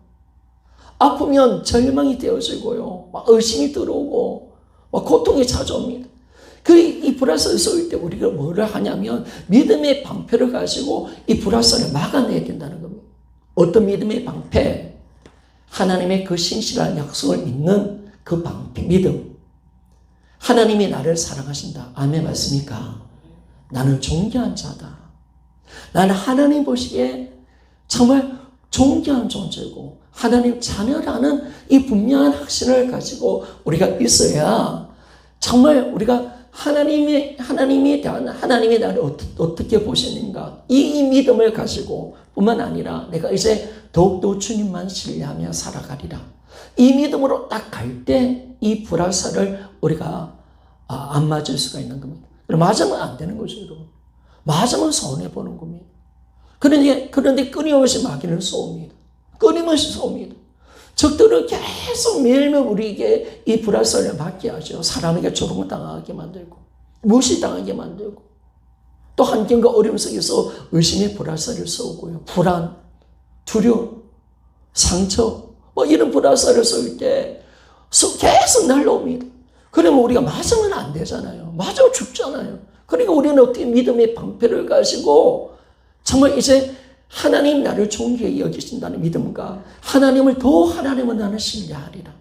아프면 절망이 되어지고요, 막 의심이 들어오고 막 고통이 찾아옵니다. 이 불화살을 쏠 때 우리가 뭐를 하냐면 믿음의 방패를 가지고 이 불화살을 막아내야 된다는 겁니다. 어떤 믿음의 방패? 하나님의 그 신실한 약속을 믿는 그 방패, 믿음. 하나님이 나를 사랑하신다. 아멘, 맞습니까? 나는 존귀한 자다. 나는 하나님 보시기에 정말 존귀한 존재고 하나님 자녀라는 이 분명한 확신을 가지고 우리가 있어야 정말 우리가 하나님이 나를 어떻게 보시는가, 이 믿음을 가지고 뿐만 아니라 내가 이제 더욱더 주님만 신뢰하며 살아가리라. 이 믿음으로 딱 갈 때 이 불화살을 우리가 안 맞을 수가 있는 겁니다. 맞으면 안 되는 거죠, 여러분. 맞으면 손해보는 겁니다. 그런데 끊임없이 마귀는 쏘옵니다. 끊임없이 쏘옵니다. 적들은 계속 매일매일 우리에게 이 불화살을 맞게 하죠. 사람에게 조롱당하게 만들고, 무시당하게 만들고, 또 환경과 어려움 속에서 의심의 불화살을 쏘고요. 불안, 두려움, 상처, 이런 불화살을 쏠 때 계속 날라옵니다. 그러면 우리가 맞으면 안 되잖아요. 맞으면 죽잖아요. 그러니까 우리는 어떻게 믿음의 방패를 가지고 정말 이제 하나님 나를 존귀히 여기신다는 믿음과 하나님을 나는 신뢰하리라.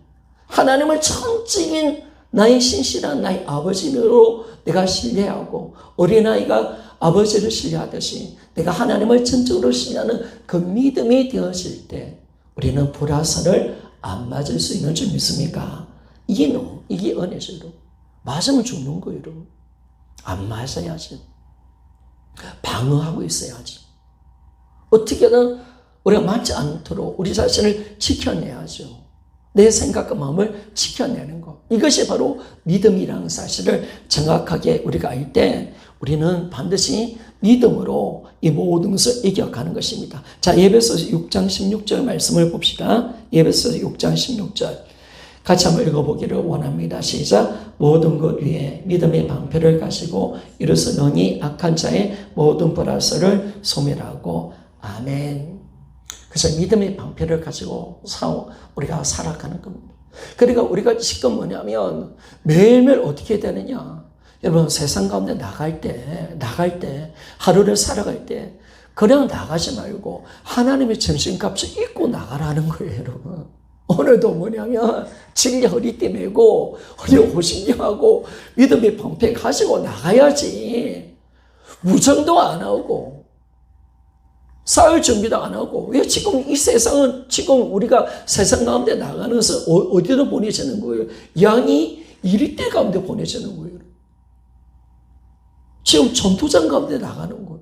하나님을 전적인 나의 신실한 나의 아버지로 내가 신뢰하고 어린아이가 아버지를 신뢰하듯이 내가 하나님을 전적으로 신뢰하는 그 믿음이 되어질 때 우리는 불화살을 안 맞을 수 있는 줄 믿습니까? 이게 은혜죠, 여러분. 맞으면 죽는 거예요, 여러분. 안 맞아야지. 방어하고 있어야지. 어떻게든 우리가 맞지 않도록 우리 자신을 지켜내야죠. 내 생각과 마음을 지켜내는 것. 이것이 바로 믿음이라는 사실을 정확하게 우리가 알 때 우리는 반드시 믿음으로 이 모든 것을 이겨가는 것입니다. 자, 에베소서 6장 16절 말씀을 봅시다. 에베소서 6장 16절. 같이 한번 읽어보기를 원합니다. 시작. 모든 것 위에 믿음의 방패를 가지고 이로써 능히 악한 자의 모든 불화살을 소멸하고 아멘. 그래서 믿음의 방패를 가지고 우리가 살아가는 겁니다. 그러니까 우리가 지금 뭐냐면 매일매일 어떻게 되느냐. 여러분 세상 가운데 나갈 때 하루를 살아갈 때 그냥 나가지 말고 하나님의 정신값을 잊고 나가라는 거예요, 여러분. 오늘도 뭐냐면 진리 허리띠 메고 허리 호신경하고 믿음의 방패 가지고 나가야지. 무정도 안 하고 싸울 준비도 안 하고. 왜 지금 이 세상은 지금 우리가 세상 가운데 나가는 것은 어디로 보내지는 거예요? 양이 이리대 가운데 보내지는 거예요. 지금 전투장 가운데 나가는 거예요.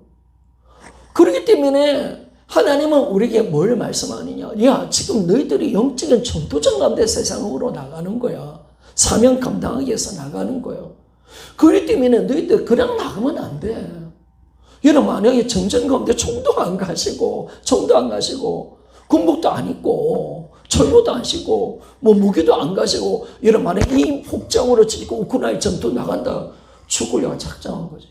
그렇기 때문에 하나님은 우리에게 뭘 말씀하느냐. 야, 지금 너희들이 영적인 전투장 가운데 세상으로 나가는 거야. 사명 감당하기 위해서 나가는 거야. 그렇기 때문에 너희들 그냥 나가면 안 돼. 여러분 만약에 전쟁 가운데 총도 안 가시고 군복도 안 입고 철로도 안 시고 무기도 안 가시고 여러분 만약에 이 복장으로 지고 우크라이나 전투 나간다. 죽으려고 작정한 거지.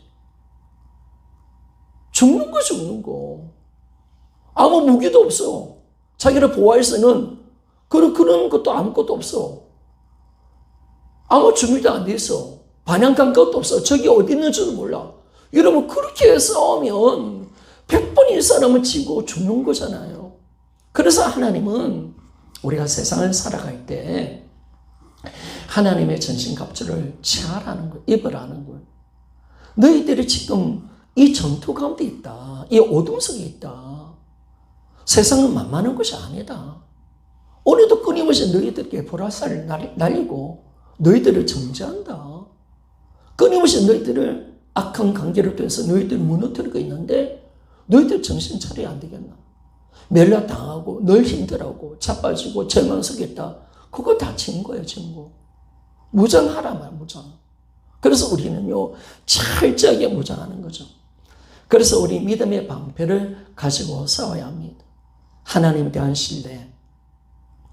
죽는 거. 아무 무기도 없어. 자기를 보호할 수 있는 그런 것도 아무것도 없어. 아무 준비도 안 돼 있어. 반향간 것도 없어. 저기 어디 있는지도 몰라. 여러분 그렇게 싸우면 100번의 사람을 지고 죽는 거잖아요. 그래서 하나님은 우리가 세상을 살아갈 때 하나님의 전신갑주를 취하라는 거예요. 입으라는 거예요. 너희들이 지금 이 전투 가운데 있다. 이 어둠 속에 있다. 세상은 만만한 것이 아니다. 오늘도 끊임없이 너희들에게 불화살을 날리고 너희들을 정죄한다. 끊임없이 너희들을 악한 관계를 통해서 너희들을 무너뜨리고 있는데 너희들 정신 차려야 안 되겠나. 멸라당하고 늘 힘들어하고 자빠지고 절망 속에 있다. 그거 다 증거예요, 증거. 무장하라 말, 무장. 그래서 우리는요, 철저하게 무장하는 거죠. 그래서 우리 믿음의 방패를 가지고 싸워야 합니다. 하나님에 대한 신뢰.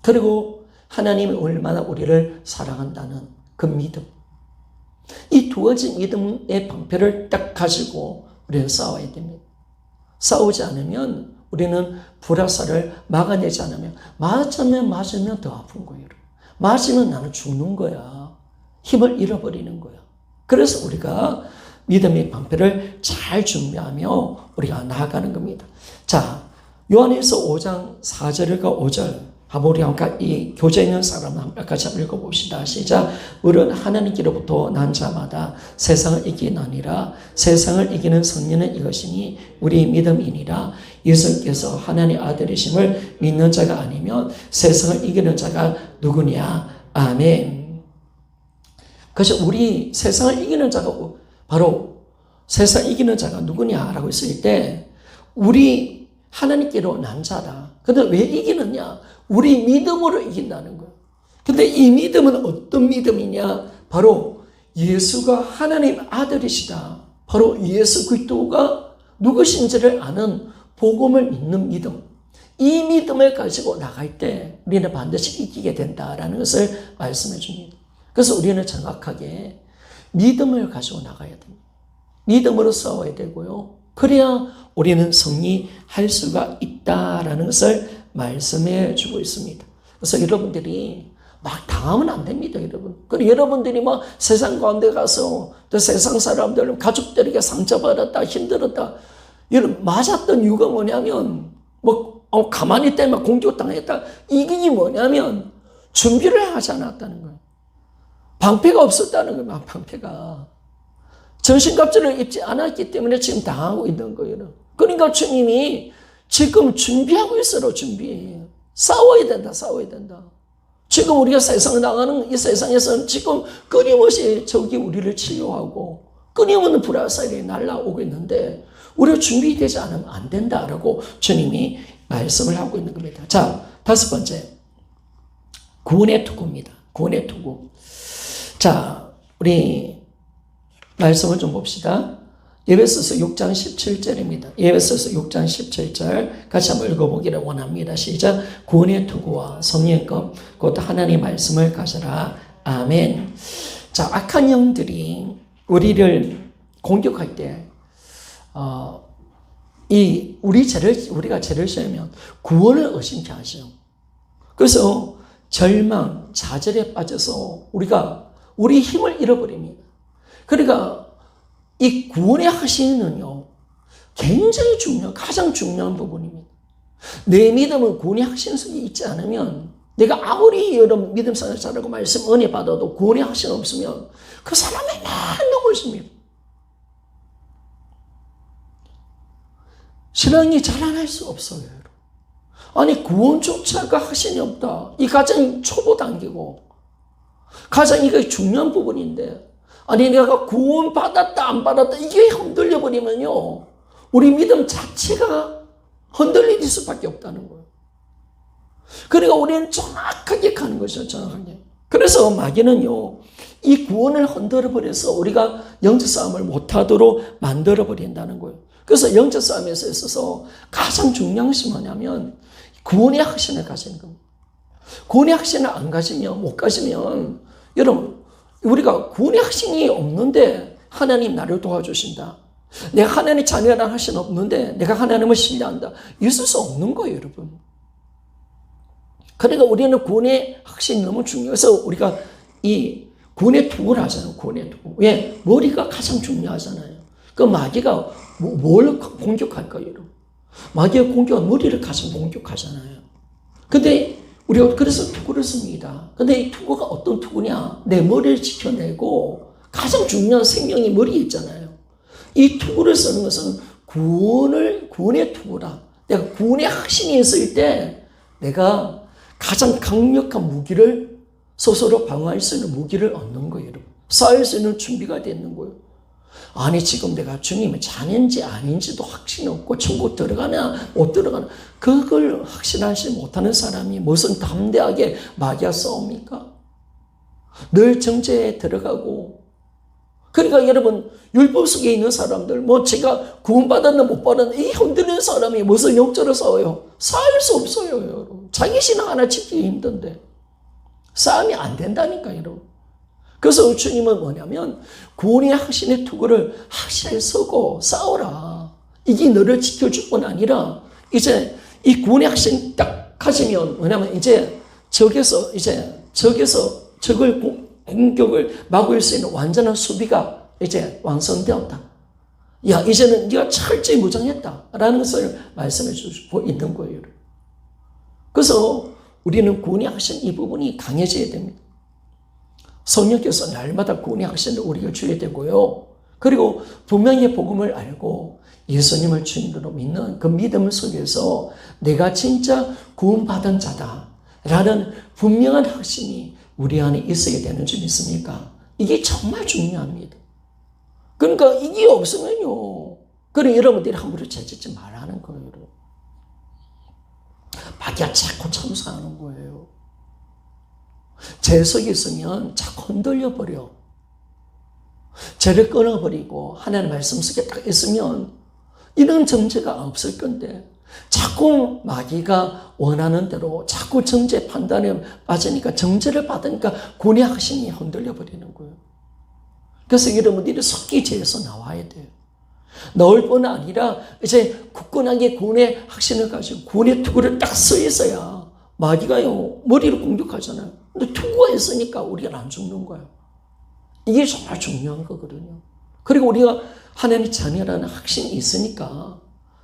그리고 하나님이 얼마나 우리를 사랑한다는 그 믿음. 이 두 가지 믿음의 방패를 딱 가지고 우리는 싸워야 됩니다. 싸우지 않으면 우리는 불화살을 막아내지 않으면 맞으면 더 아픈 거예요. 맞으면 나는 죽는 거야. 힘을 잃어버리는 거야. 그래서 우리가 믿음의 방패를 잘 준비하며 우리가 나아가는 겁니다. 자, 요한일서 5장 4절과 5절 한번 우리 이 교재 있는 사람 한번 같이 한번 읽어봅시다. 시작. 우리는 하나님께로부터 난 자마다 세상을 이기나니라. 세상을 이기는 승리는 이것이니 우리 믿음이니라. 예수께서 하나님의 아들이심을 믿는 자가 아니면 세상을 이기는 자가 누구냐. 아멘. 그래서 우리 세상을 이기는 자가 바로 세상을 이기는 자가 누구냐라고 했을 때 우리 하나님께로 난 자다. 근데 왜 이기느냐? 우리 믿음으로 이긴다는 거예요. 근데 이 믿음은 어떤 믿음이냐? 바로 예수가 하나님 아들이시다. 바로 예수 그리스도가 누구신지를 아는 복음을 믿는 믿음, 이 믿음을 가지고 나갈 때 우리는 반드시 이기게 된다라는 것을 말씀해 줍니다. 그래서 우리는 정확하게 믿음을 가지고 나가야 됩니다. 믿음으로 싸워야 되고요. 그래야 우리는 승리할 수가 있다라는 것을 말씀해 주고 있습니다. 그래서 여러분들이 막 당하면 안 됩니다, 여러분. 그리고 여러분들이 막 세상 가운데 가서 또 세상 사람들, 가족들에게 상처받았다, 힘들었다. 여러분, 맞았던 이유가 뭐냐면, 가만히 있다면 공격당했다. 이게 뭐냐면, 준비를 하지 않았다는 거예요. 방패가 없었다는 거예요, 방패가. 전신갑주를 입지 않았기 때문에 지금 당하고 있는 거예요. 그러니까 주님이 지금 준비하고 있어요, 준비. 싸워야 된다, 싸워야 된다. 지금 우리가 세상을 나가는 이 세상에서는 지금 끊임없이 적이 우리를 치료하고 끊임없는 불화살이 날아오고 있는데 우리가 준비되지 않으면 안 된다라고 주님이 말씀을 하고 있는 겁니다. 자, 다섯 번째. 구원의 투구입니다. 구원의 투구. 자, 우리 말씀을 좀 봅시다. 에베소서 6장 17절입니다. 에베소서 6장 17절 같이 한번 읽어보기를 원합니다. 시작. 구원의 투구와 성령급 곧 하나님의 말씀을 가져라. 아멘. 자, 악한 영들이 우리를 공격할 때 우리가 죄를 지으면 구원을 의심케 하죠. 그래서 절망, 좌절에 빠져서 우리 힘을 잃어버립니다. 그러니까 이 구원의 확신은요, 굉장히 가장 중요한 부분입니다. 내 믿음은 구원의 확신 속에 있지 않으면, 내가 아무리 여러분 믿음 생활 잘하고 말씀 은혜 받아도 구원의 확신 없으면 그 사람이 맨날 넘어집니다. 신앙이 자라날 수 없어요. 아니, 구원조차가 확신이 없다. 이 가장 초보 단계고, 가장 이게 중요한 부분인데, 아니, 내가 구원 받았다, 안 받았다, 이게 흔들려 버리면요, 우리 믿음 자체가 흔들릴 수밖에 없다는 거예요. 그러니까 우리는 정확하게 가는 것이죠, 정확하게. 그래서 마귀는요, 이 구원을 흔들어 버려서 우리가 영적 싸움을 못하도록 만들어 버린다는 거예요. 그래서 영적 싸움에서 있어서 가장 중요한 것이 뭐냐면, 구원의 확신을 가지는 겁니다. 구원의 확신을 안 가지면, 못 가지면, 여러분, 우리가 구원의 확신이 없는데 하나님 나를 도와주신다. 내가 하나님의 자녀라는 확신 없는데 내가 하나님을 신뢰한다. 있을 수 없는 거예요, 여러분. 그러니까 우리는 구원의 확신이 너무 중요해서 우리가 이 구원의 투구를 하잖아요, 구원의 투구. 왜? 머리가 가장 중요하잖아요. 그 마귀가 뭘 공격할까요, 여러분? 마귀의 공격은 머리를 가장 공격하잖아요. 근데 우리가 그래서 투구를 씁니다. 근데 이 투구가 어떤 투구냐? 내 머리를 지켜내고 가장 중요한 생명이 머리에 있잖아요. 이 투구를 쓰는 것은 구원의 투구라. 내가 구원의 확신이 있을 때 내가 가장 강력한 무기를 스스로 방어할 수 있는 무기를 얻는 거예요, 여러분. 싸울 수 있는 준비가 되는 거예요. 아니, 지금 내가 주님의 자녀인지 아닌지도 확신이 없고 천국 들어가나 못 들어가나 그걸 확신하지 못하는 사람이 무슨 담대하게 마귀와 싸웁니까? 늘 정죄에 들어가고. 그러니까 여러분, 율법 속에 있는 사람들, 제가 구원받았나 못 받았나 이 흔드는 사람이 무슨 영적으로 싸워요? 싸울 수 없어요, 여러분. 자기 신앙 하나 지키기 힘든데 싸움이 안 된다니까, 여러분. 그래서 주님은 뭐냐면 구원의 확신의 투구를 확실히 서고 싸워라. 이게 너를 지켜줄 뿐 아니라 이제 이 구원의 확신 딱 가지면 뭐냐면 이제 적을 공격을 막을 수 있는 완전한 수비가 이제 완성되었다. 야, 이제는 네가 철저히 무장했다라는 것을 말씀해 주고 있는 거예요. 그래서 우리는 구원의 확신 이 부분이 강해져야 됩니다. 성령께서 날마다 구원의 확신을 우리가 주게 되고요. 그리고 분명히 복음을 알고 예수님을 주님으로 믿는 그 믿음 속에서 내가 진짜 구원받은 자다라는 분명한 확신이 우리 안에 있어야 되는 줄 믿습니까? 이게 정말 중요합니다. 그러니까 이게 없으면요. 그래, 여러분들이 함부로 죄짓지 말라는 거예요. 마귀가 자꾸 참사하는 거예요. 죄 속에 있으면 자꾸 흔들려버려. 죄를 끊어버리고 하나님의 말씀 속에 딱 있으면 이런 정죄가 없을 건데 자꾸 마귀가 원하는 대로 자꾸 정죄 판단에 빠지니까 정죄를 받으니까 구원의 확신이 흔들려 버리는 거예요. 그래서 여러분들이 속기죄에서 나와야 돼요. 나올 뿐 아니라 이제 굳건하게 구원의 확신을 가지고 구원의 투구를 딱 서 있어야 마귀가요 머리를 공격하잖아요. 근데 투구가 있으니까 우리가 안 죽는 거예요. 이게 정말 중요한 거거든요. 그리고 우리가 하나님의 자녀라는 확신이 있으니까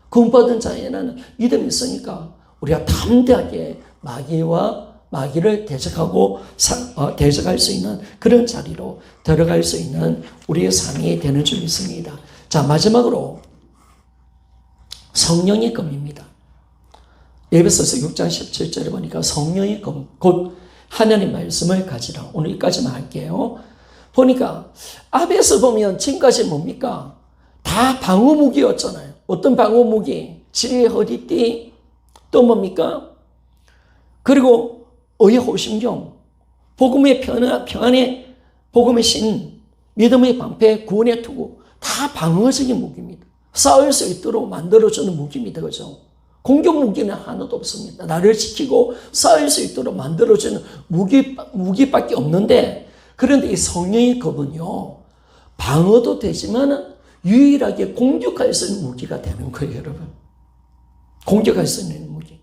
구원받은 자에는 믿음이 있으니까 우리가 담대하게 마귀를 대적할 수 있는 그런 자리로 들어갈 수 있는 우리의 삶이 되는 줄 믿습니다. 자, 마지막으로 성령의 검입니다. 에베소서 6장 17절에 보니까 성령의 검, 곧 하나님 말씀을 가지라. 오늘 여기까지만 할게요. 보니까 앞에서 보면 지금까지 뭡니까? 다 방어무기였잖아요. 어떤 방어무기? 진리의 허리띠, 또 뭡니까? 그리고 의의 호심경, 복음의 평안의 복음의 신, 믿음의 방패, 구원의 투구, 다 방어적인 무기입니다. 싸울 수 있도록 만들어주는 무기입니다. 그죠? 공격 무기는 하나도 없습니다. 나를 지키고 싸울 수 있도록 만들어주는 무기밖에 없는데, 그런데 이 성령의 검은요, 방어도 되지만 유일하게 공격할 수 있는 무기가 되는 거예요, 여러분. 공격할 수 있는 무기.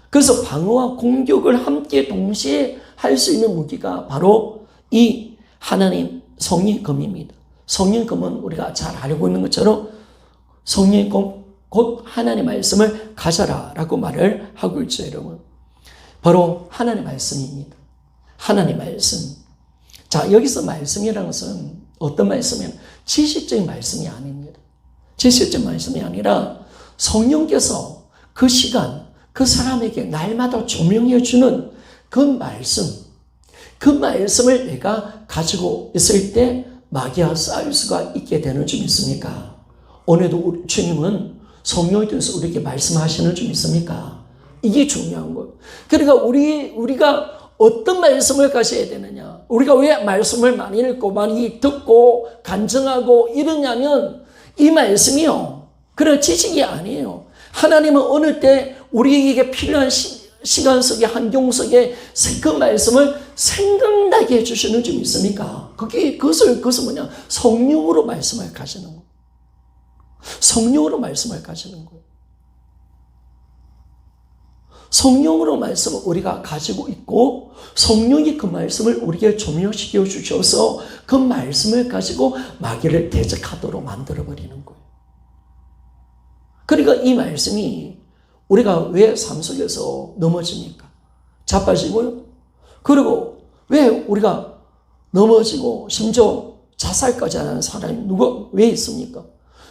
그래서 방어와 공격을 함께 동시에 할 수 있는 무기가 바로 이 하나님 성령의 검입니다. 성령의 검은 우리가 잘 알고 있는 것처럼 성령의 검, 곧 하나님의 말씀을 가져라라고 말을 하고 있죠, 여러분. 바로 하나님의 말씀입니다. 하나님의 말씀. 자, 여기서 말씀이라는 것은 어떤 말씀이냐? 지식적인 말씀이 아닙니다. 지식적인 말씀이 아니라 성령께서 그 시간, 그 사람에게 날마다 조명해 주는 그 말씀을 내가 가지고 있을 때 마귀와 싸울 수가 있게 되는 줄 믿습니까? 오늘도 주님은 성령에 대해서 우리에게 말씀하시는 줄 믿습니까? 이게 중요한 거예요. 그러니까 우리가 어떤 말씀을 가져야 되느냐? 우리가 왜 말씀을 많이 읽고 많이 듣고 간증하고 이러냐면 이 말씀이요, 그런 지식이 아니에요. 하나님은 어느 때 우리에게 필요한 시간 속에, 환경 속에 그 말씀을 생각나게 해주시는 줄 믿습니까? 그것을 뭐냐? 성령으로 말씀을 가지는 거예요. 성령으로 말씀을 가지는 거예요. 성령으로 말씀을 우리가 가지고 있고, 성령이 그 말씀을 우리에게 조명시켜 주셔서 그 말씀을 가지고 마귀를 대적하도록 만들어버리는 거예요. 그러니까 이 말씀이 우리가 왜 삶 속에서 넘어집니까? 자빠지고요. 그리고 왜 우리가 넘어지고 심지어 자살까지 하는 사람이 왜 있습니까?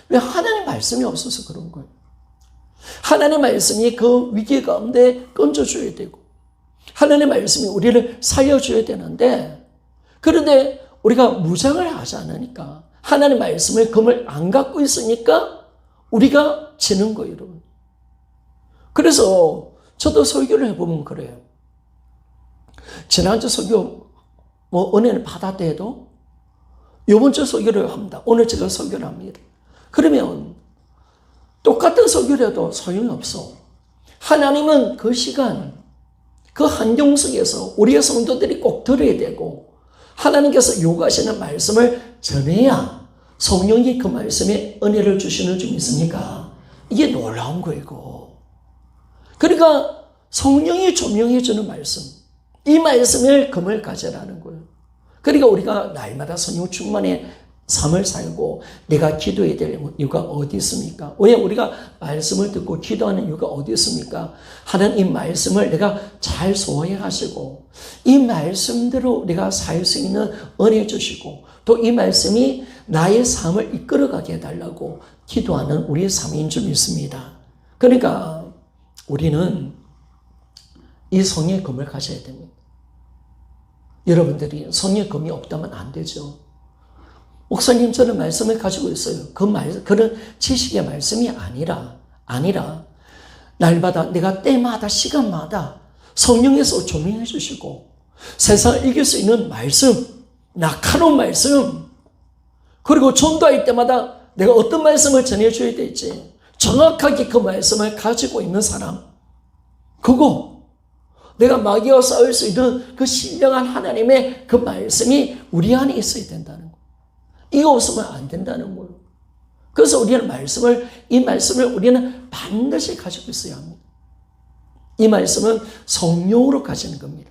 왜 하나님의 말씀이 없어서 그런 거예요. 하나님의 말씀이 그 위기 가운데 건져줘야 되고, 하나님의 말씀이 우리를 살려줘야 되는데, 그런데 우리가 무장을 하지 않으니까, 하나님의 말씀의 검을 안 갖고 있으니까 우리가 지는 거예요, 여러분. 그래서 저도 설교를 해보면 그래요. 지난주 설교 은혜를 받았다 해도 이번 주 설교를 합니다. 오늘 제가 설교를 합니다. 그러면 똑같은 설교를 해도 소용이 없어. 하나님은 그 시간, 그 환경 속에서 우리의 성도들이 꼭 들어야 되고, 하나님께서 요구하시는 말씀을 전해야 성령이 그 말씀에 은혜를 주시는 줄 믿습니까? 이게 놀라운 거이고. 그러니까 성령이 조명해 주는 말씀, 이 말씀을 검을 가져라는 거예요. 그러니까 우리가 날마다 성령 충만의 삶을 살고 내가 기도해야 될 이유가 어디 있습니까? 왜 우리가 말씀을 듣고 기도하는 이유가 어디 있습니까? 하나님 이 말씀을 내가 잘 소화해 가지고 이 말씀대로 내가 살 수 있는 은혜 주시고, 또 이 말씀이 나의 삶을 이끌어가게 해달라고 기도하는 우리의 삶인 줄 믿습니다. 그러니까 우리는 이 성령의 검을 가져야 됩니다. 여러분들이 성령의 검이 없다면 안 되죠. 목사님, 저는 말씀을 가지고 있어요. 그런 지식의 말씀이 아니라 날마다 내가 때마다 시간마다 성령에서 조명해 주시고 세상을 이길 수 있는 말씀, 날카로운 말씀, 그리고 전도할 때마다 내가 어떤 말씀을 전해줘야 될지 정확하게 그 말씀을 가지고 있는 사람, 그거 내가 마귀와 싸울 수 있는 그 신령한 하나님의 그 말씀이 우리 안에 있어야 된다는 거. 이거 없으면 안 된다는 거예요. 그래서 우리는 이 말씀을 우리는 반드시 가지고 있어야 합니다. 이 말씀은 성령으로 가지는 겁니다.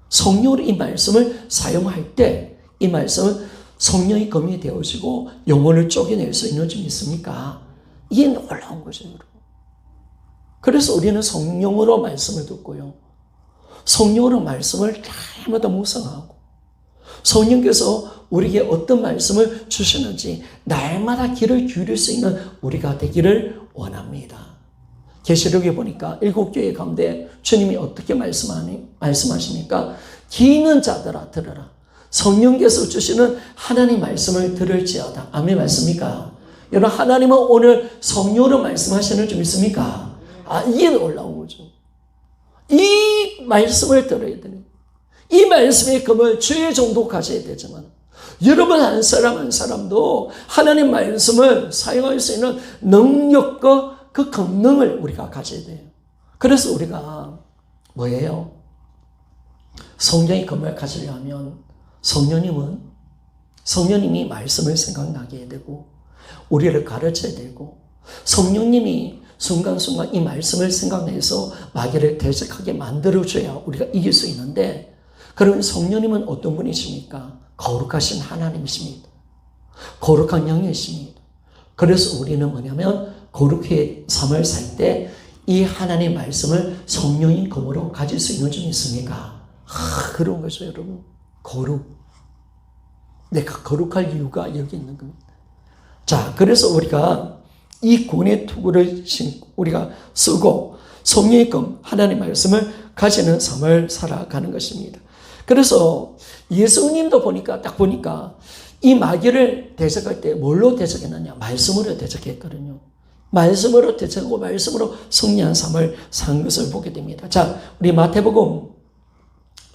성령으로 이 말씀을 사용할 때 이 말씀은 성령이 검이 되어지고 영혼을 쪼개낼 수 있는 점이 있습니까? 이게 놀라운 거죠, 여러분. 그래서 우리는 성령으로 말씀을 듣고요. 성령으로 말씀을 날마다 묵상하고 성령께서 우리에게 어떤 말씀을 주시는지 날마다 귀를 기울일 수 있는 우리가 되기를 원합니다. 계시록에 보니까 7교회 가운데 주님이 어떻게 말씀하십니까? 귀 있는 자들아 들으라. 성령께서 주시는 하나님 말씀을 들을지어다. 아멘 말씀입니까? 여러분, 하나님은 오늘 성령으로 말씀하시는 줄 믿습니까? 이게 놀라운 거죠. 이 말씀을 들어야 되는, 이 말씀의 금을 주의 정도 가져야 되지만, 여러분 한 사람 한 사람도 하나님 말씀을 사용할 수 있는 능력과 그 권능을 우리가 가져야 돼요. 그래서 우리가 뭐예요? 성령의 금을 가지려면 성령님이 말씀을 생각나게 해야 되고 우리를 가르쳐야 되고, 성령님이 순간순간 이 말씀을 생각내서 마귀를 대적하게 만들어줘야 우리가 이길 수 있는데, 그러면 성령님은 어떤 분이십니까? 거룩하신 하나님이십니다. 거룩한 영이십니다. 그래서 우리는 뭐냐면 거룩의 삶을 살 때 이 하나님의 말씀을 성령의 검으로 가질 수 있는 점이 있습니까? 그런 거죠, 여러분. 거룩. 내가 거룩할 이유가 여기 있는 겁니다. 자, 그래서 우리가 이 구원의 투구를 우리가 쓰고 성령의 검, 하나님의 말씀을 가지는 삶을 살아가는 것입니다. 그래서 예수님도 딱 보니까 이 마귀를 대적할 때 뭘로 대적했느냐? 말씀으로 대적했거든요. 말씀으로 대적하고 말씀으로 승리한 삶을 산 것을 보게 됩니다. 자, 우리 마태복음,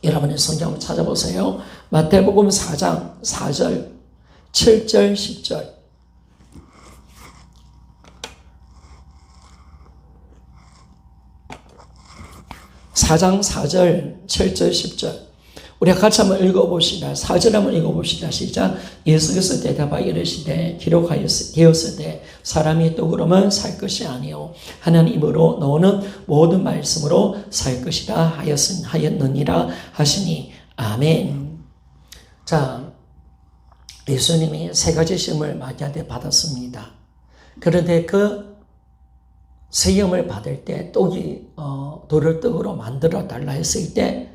여러분의 성경 한번 찾아보세요. 마태복음 4장 4절, 7절, 10절. 4장 4절, 7절, 10절. 우리가 같이 한번 읽어봅시다. 4절 한번 읽어봅시다. 시작. 예수께서 대답하여 이르시되 기록하였으되 사람이 떡으로만 살 것이 아니요 하나님 입으로 나오는 모든 말씀으로 살 것이라 하였느니라 하시니 아멘. 자, 예수님이 3가지 시험을 마귀한테 받았습니다. 그런데 그 시험을 받을 때 떡이 돌을 떡으로 만들어 달라 했을 때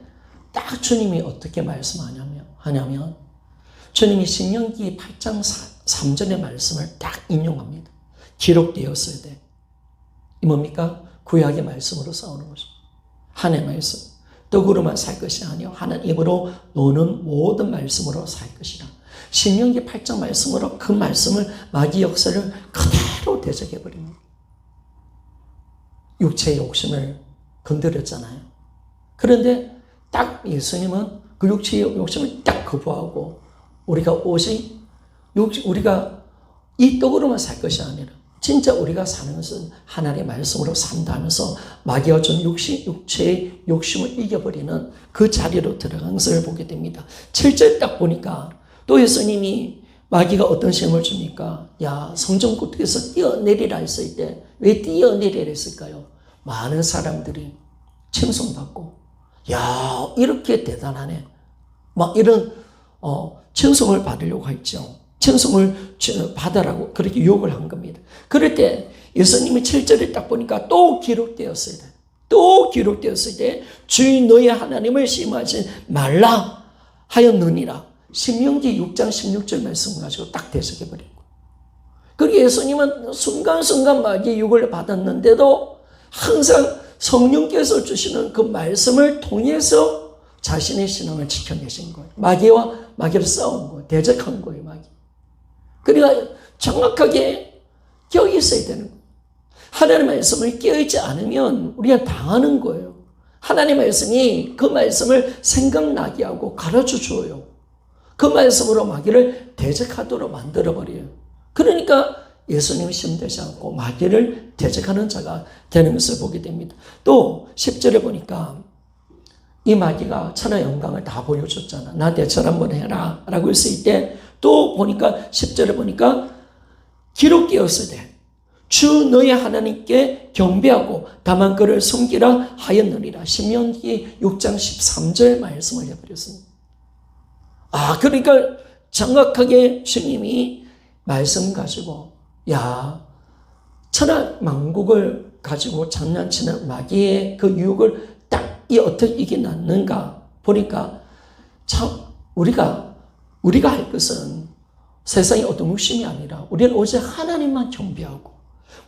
딱 주님이 어떻게 말씀하냐면 주님이 신명기 8장 3절의 말씀을 딱 인용합니다. 기록되었어야 돼. 이 뭡니까? 구약의 말씀으로 싸우는 것입니다. 하나님의 말씀. 떡으로만 살 것이 아니요 하나님 입으로 노는 모든 말씀으로 살 것이라. 신명기 8장 말씀으로 그 말씀을 마귀 역사를 그대로 대적해버립니다. 육체의 욕심을 건드렸잖아요. 그런데 딱 예수님은 그 육체의 욕심을 딱 거부하고 우리가 이 떡으로만 살 것이 아니라 진짜 우리가 사는 것은 하나님의 말씀으로 산다 하면서 마귀가 준 육체의 욕심을 이겨버리는 그 자리로 들어간 것을 보게 됩니다. 7절 딱 보니까 또 예수님이 마귀가 어떤 시험을 줍니까? 야, 성전 꼭대기에서 뛰어내리라 했을 때 왜 뛰어내리라 했을까요? 많은 사람들이 칭송받고 야, 이렇게 대단하네. 막 이런 칭송을 받으려고 했죠. 칭송을 받으라고 그렇게 유혹을 한 겁니다. 그럴 때 예수님이 7절에 딱 보니까 또 기록되었어야 돼. 또 기록되었을 때 주인 너희 하나님을 시험하지 말라 하였느니라. 신명기 6장 16절 말씀 가지고 딱 대적해버린 거예요. 그리고 예수님은 순간순간 마귀의 유혹을 받았는데도 항상 성령께서 주시는 그 말씀을 통해서 자신의 신앙을 지켜내신 거예요. 마귀를 싸운 거예요. 대적한 거예요, 마귀. 그러니까 정확하게 껴 있어야 되는 거예요. 하나님의 말씀을 깨어있지 않으면 우리가 당하는 거예요. 하나님의 말씀이 그 말씀을 생각나게 하고 가르쳐 줘요. 그 말씀으로 마귀를 대적하도록 만들어버려요. 그러니까 예수님이 시험되지 않고 마귀를 대적하는 자가 되는 것을 보게 됩니다. 또 10절에 보니까 이 마귀가 천하 영광을 다 보여줬잖아. 나한테 절 한번 해라 라고 했을 때 또 보니까 10절에 보니까 기록되었으되 주 너의 하나님께 경배하고 다만 그를 섬기라 하였느니라. 신명기 6장 13절 말씀을 해버렸습니다. 그러니까 정확하게 주님이 말씀 가지고 천하 만국을 가지고 장난치는 마귀의 그 유혹을 딱 어떻게 이겨놨는가 보니까 참 우리가 할 것은 세상의 어떤 욕심이 아니라 우리는 오직 하나님만 경배하고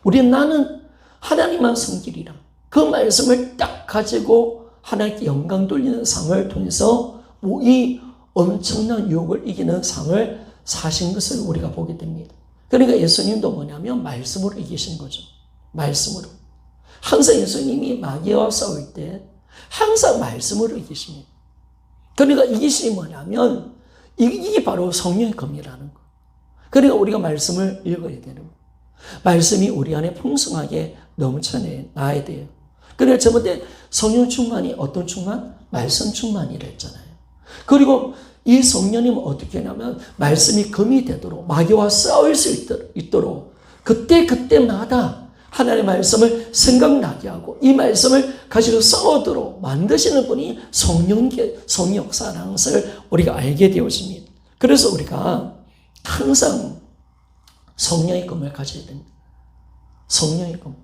우리는 나는 하나님만 섬기리라. 그 말씀을 딱 가지고 하나님께 영광 돌리는 삶을 통해서 이 엄청난 유혹을 이기는 삶을 사신 것을 우리가 보게 됩니다. 그러니까 예수님도 뭐냐면 말씀으로 이기신 거죠. 말씀으로. 항상 예수님이 마귀와 싸울 때 항상 말씀으로 이기십니다. 그러니까 이기심이 뭐냐면 이게 바로 성령의 검이라는 거. 그러니까 우리가 말씀을 읽어야 되는 거. 말씀이 우리 안에 풍성하게 넘쳐나야 돼요. 그래서 저번에 성령 충만이 어떤 충만? 말씀 충만이라 했잖아요. 그리고 이 성령님은 어떻게 하냐면 말씀이 검이 되도록 마귀와 싸울 수 있도록 그때마다 하나님의 말씀을 생각나게 하고 이 말씀을 가지고 싸우도록 만드시는 분이 성령 역사라는 것을 우리가 알게 되어집니다. 그래서 우리가 항상 성령의 검을 가져야 됩니다. 성령의 검.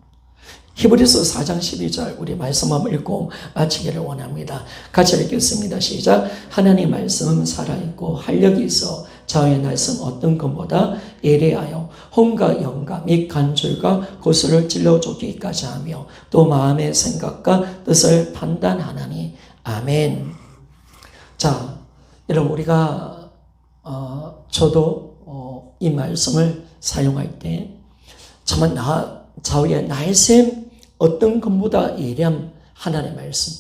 히브리서 4장 12절 우리 말씀 한번 읽고 마치기를 원합니다. 같이 읽겠습니다. 시작. 하나님 말씀은 살아있고 활력이 있어 자의 말씀 어떤 것보다 예리하여 혼과 영과 및 간절과 고수를 찔러주기까지 하며 또 마음의 생각과 뜻을 판단하나니. 아멘. 자, 여러분 우리가 저도 이 말씀을 사용할 때 정말 좌우의 날샘 어떤 것보다 예리한 하나님의 말씀,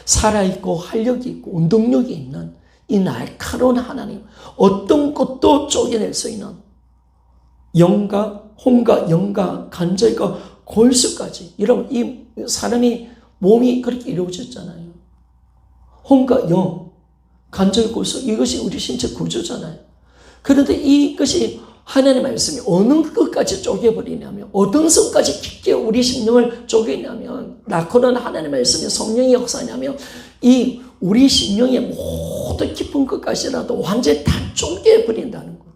살아있고 활력이 있고 운동력이 있는 이 날카로운 하나님, 어떤 것도 쪼개낼 수 있는 영과 혼과 영과 간절과 골수까지. 여러분 이 사람이 몸이 그렇게 이루어졌잖아요. 혼과 영, 간절 골수, 이것이 우리 신체 구조잖아요. 그런데 이것이 하나님의 말씀이 어느 것까지 쪼개버리냐면 어떤 선까지 깊게 우리 심령을 쪼개냐면 낙헌은 하나님의 말씀이 성령의 역사냐면 이 우리 심령의 모든 깊은 것까지라도 완전히 다 쪼개버린다는 거예요.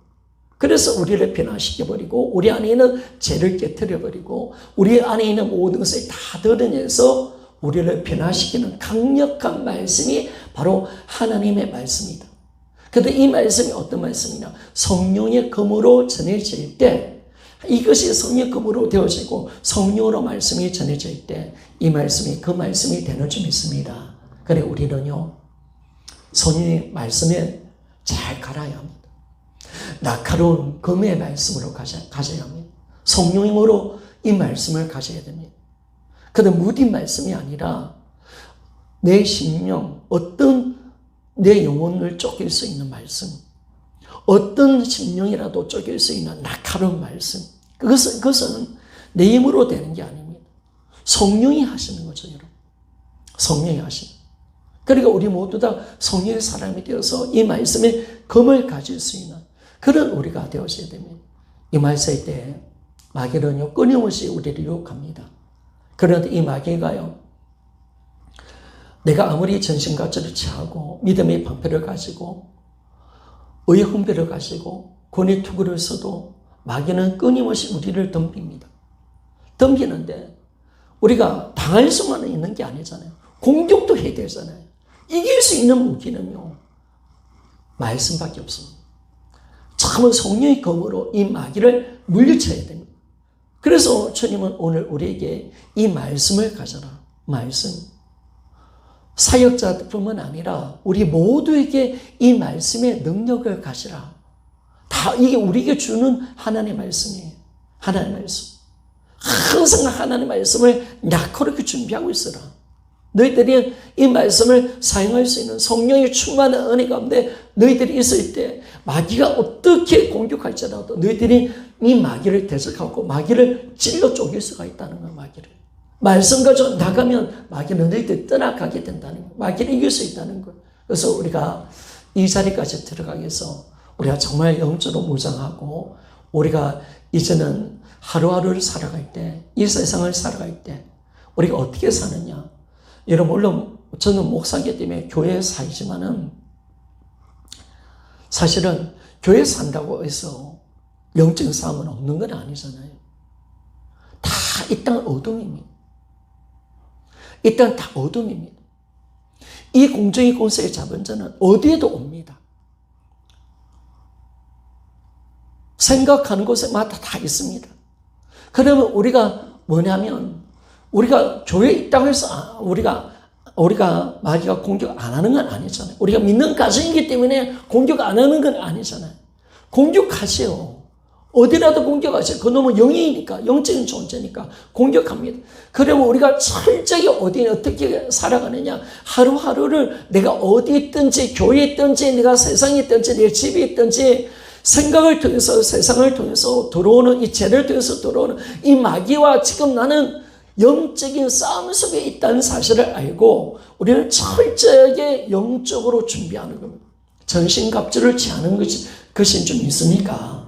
그래서 우리를 변화시켜버리고 우리 안에 있는 죄를 깨트려버리고 우리 안에 있는 모든 것을 다 드러내서 우리를 변화시키는 강력한 말씀이 바로 하나님의 말씀이다. 그런데 이 말씀이 어떤 말씀이냐? 성령의 검으로 전해질 때 이것이 성령의 검으로 되어지고 성령으로 말씀이 전해질 때 이 말씀이 그 말씀이 되는 줄 믿습니다. 그래 우리는요 성령의 말씀에 잘 갈아야 합니다. 날카로운 검의 말씀으로 가져야 합니다. 성령으로 이 말씀을 가져야 됩니다. 그런데 무딘 말씀이 아니라 내 심령 어떤 내 영혼을 쪼갤 수 있는 말씀, 어떤 심령이라도 쪼갤 수 있는 날카로운 말씀, 그것은 내 힘으로 되는 게 아닙니다. 성령이 하시는 거죠, 여러분. 성령이 하시는. 그러니까 우리 모두 다 성령의 사람이 되어서 이 말씀에 검을 가질 수 있는 그런 우리가 되어져야 됩니다. 이 말씀 때 마귀는요 끊임없이 우리를 유혹합니다. 그런데 이 마귀가요 내가 아무리 전신갑주를 취하고 믿음의 방패를 가지고 의의 훈배를 가지고 권의 투구를 써도 마귀는 끊임없이 우리를 덤빕니다. 덤비는데 우리가 당할 수만 있는 게 아니잖아요. 공격도 해야 되잖아요. 이길 수 있는 무기는요 말씀밖에 없습니다. 참은 성령의 검으로 이 마귀를 물리쳐야 됩니다. 그래서 주님은 오늘 우리에게 이 말씀을 가져라. 말씀. 사역자뿐만 아니라 우리 모두에게 이 말씀의 능력을 가지라. 다 이게 우리에게 주는 하나님의 말씀이에요. 하나님의 말씀. 항상 하나님의 말씀을 날카롭게 준비하고 있어라. 너희들이 이 말씀을 사용할 수 있는 성령이 충만한 은혜 가운데 너희들이 있을 때 마귀가 어떻게 공격할지라도 너희들이 이 마귀를 대적하고 마귀를 찔러 쪼갤 수가 있다는 거예요. 마귀를. 말씀 가지고 나가면 마귀는 너희들 떠나가게 된다는 거예요. 마귀를 이길 수 있다는 거예요. 그래서 우리가 이 자리까지 들어가기 위해서 우리가 정말 영적으로 무장하고 우리가 이제는 하루하루를 살아갈 때, 이 세상을 살아갈 때 우리가 어떻게 사느냐. 여러분, 물론 저는 목사이기 때문에 교회에 살지만은 사실은 교회 산다고 해서 영적인 싸움은 없는 건 아니잖아요. 다 이 땅은 어둠입니다. 이 땅은 다 어둠입니다. 이 공정의 권세에 잡은 자는 어디에도 옵니다. 생각하는 곳에마다 다 있습니다. 그러면 우리가 뭐냐면 우리가 교회에 있다고 해서 우리가 마귀가 공격 안 하는 건 아니잖아요. 우리가 믿는 가정이기 때문에 공격 안 하는 건 아니잖아요. 공격하세요. 어디라도 공격하세요. 그놈은 영이니까, 영적인 존재니까 공격합니다. 그러면 우리가 철저히 어떻게 살아가느냐. 하루하루를 내가 어디 있든지, 교회에 있든지, 내가 세상에 있든지, 내 집에 있든지, 생각을 통해서, 세상을 통해서 들어오는, 이 죄를 통해서 들어오는 이 마귀와 지금 나는 영적인 싸움 속에 있다는 사실을 알고 우리는 철저하게 영적으로 준비하는 겁니다. 전신갑주를 취하는 것이 좀 있으니까.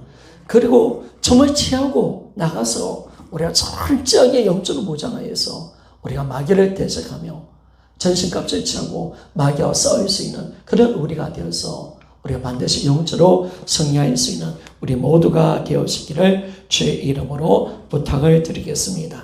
그리고 정말 취하고 나가서 우리가 철저하게 영적으로 무장하여서 우리가 마귀를 대적하며 전신갑주를 취하고 마귀와 싸울 수 있는 그런 우리가 되어서 우리가 반드시 영적으로 승리할 수 있는 우리 모두가 되어지기를 주의 이름으로 부탁을 드리겠습니다.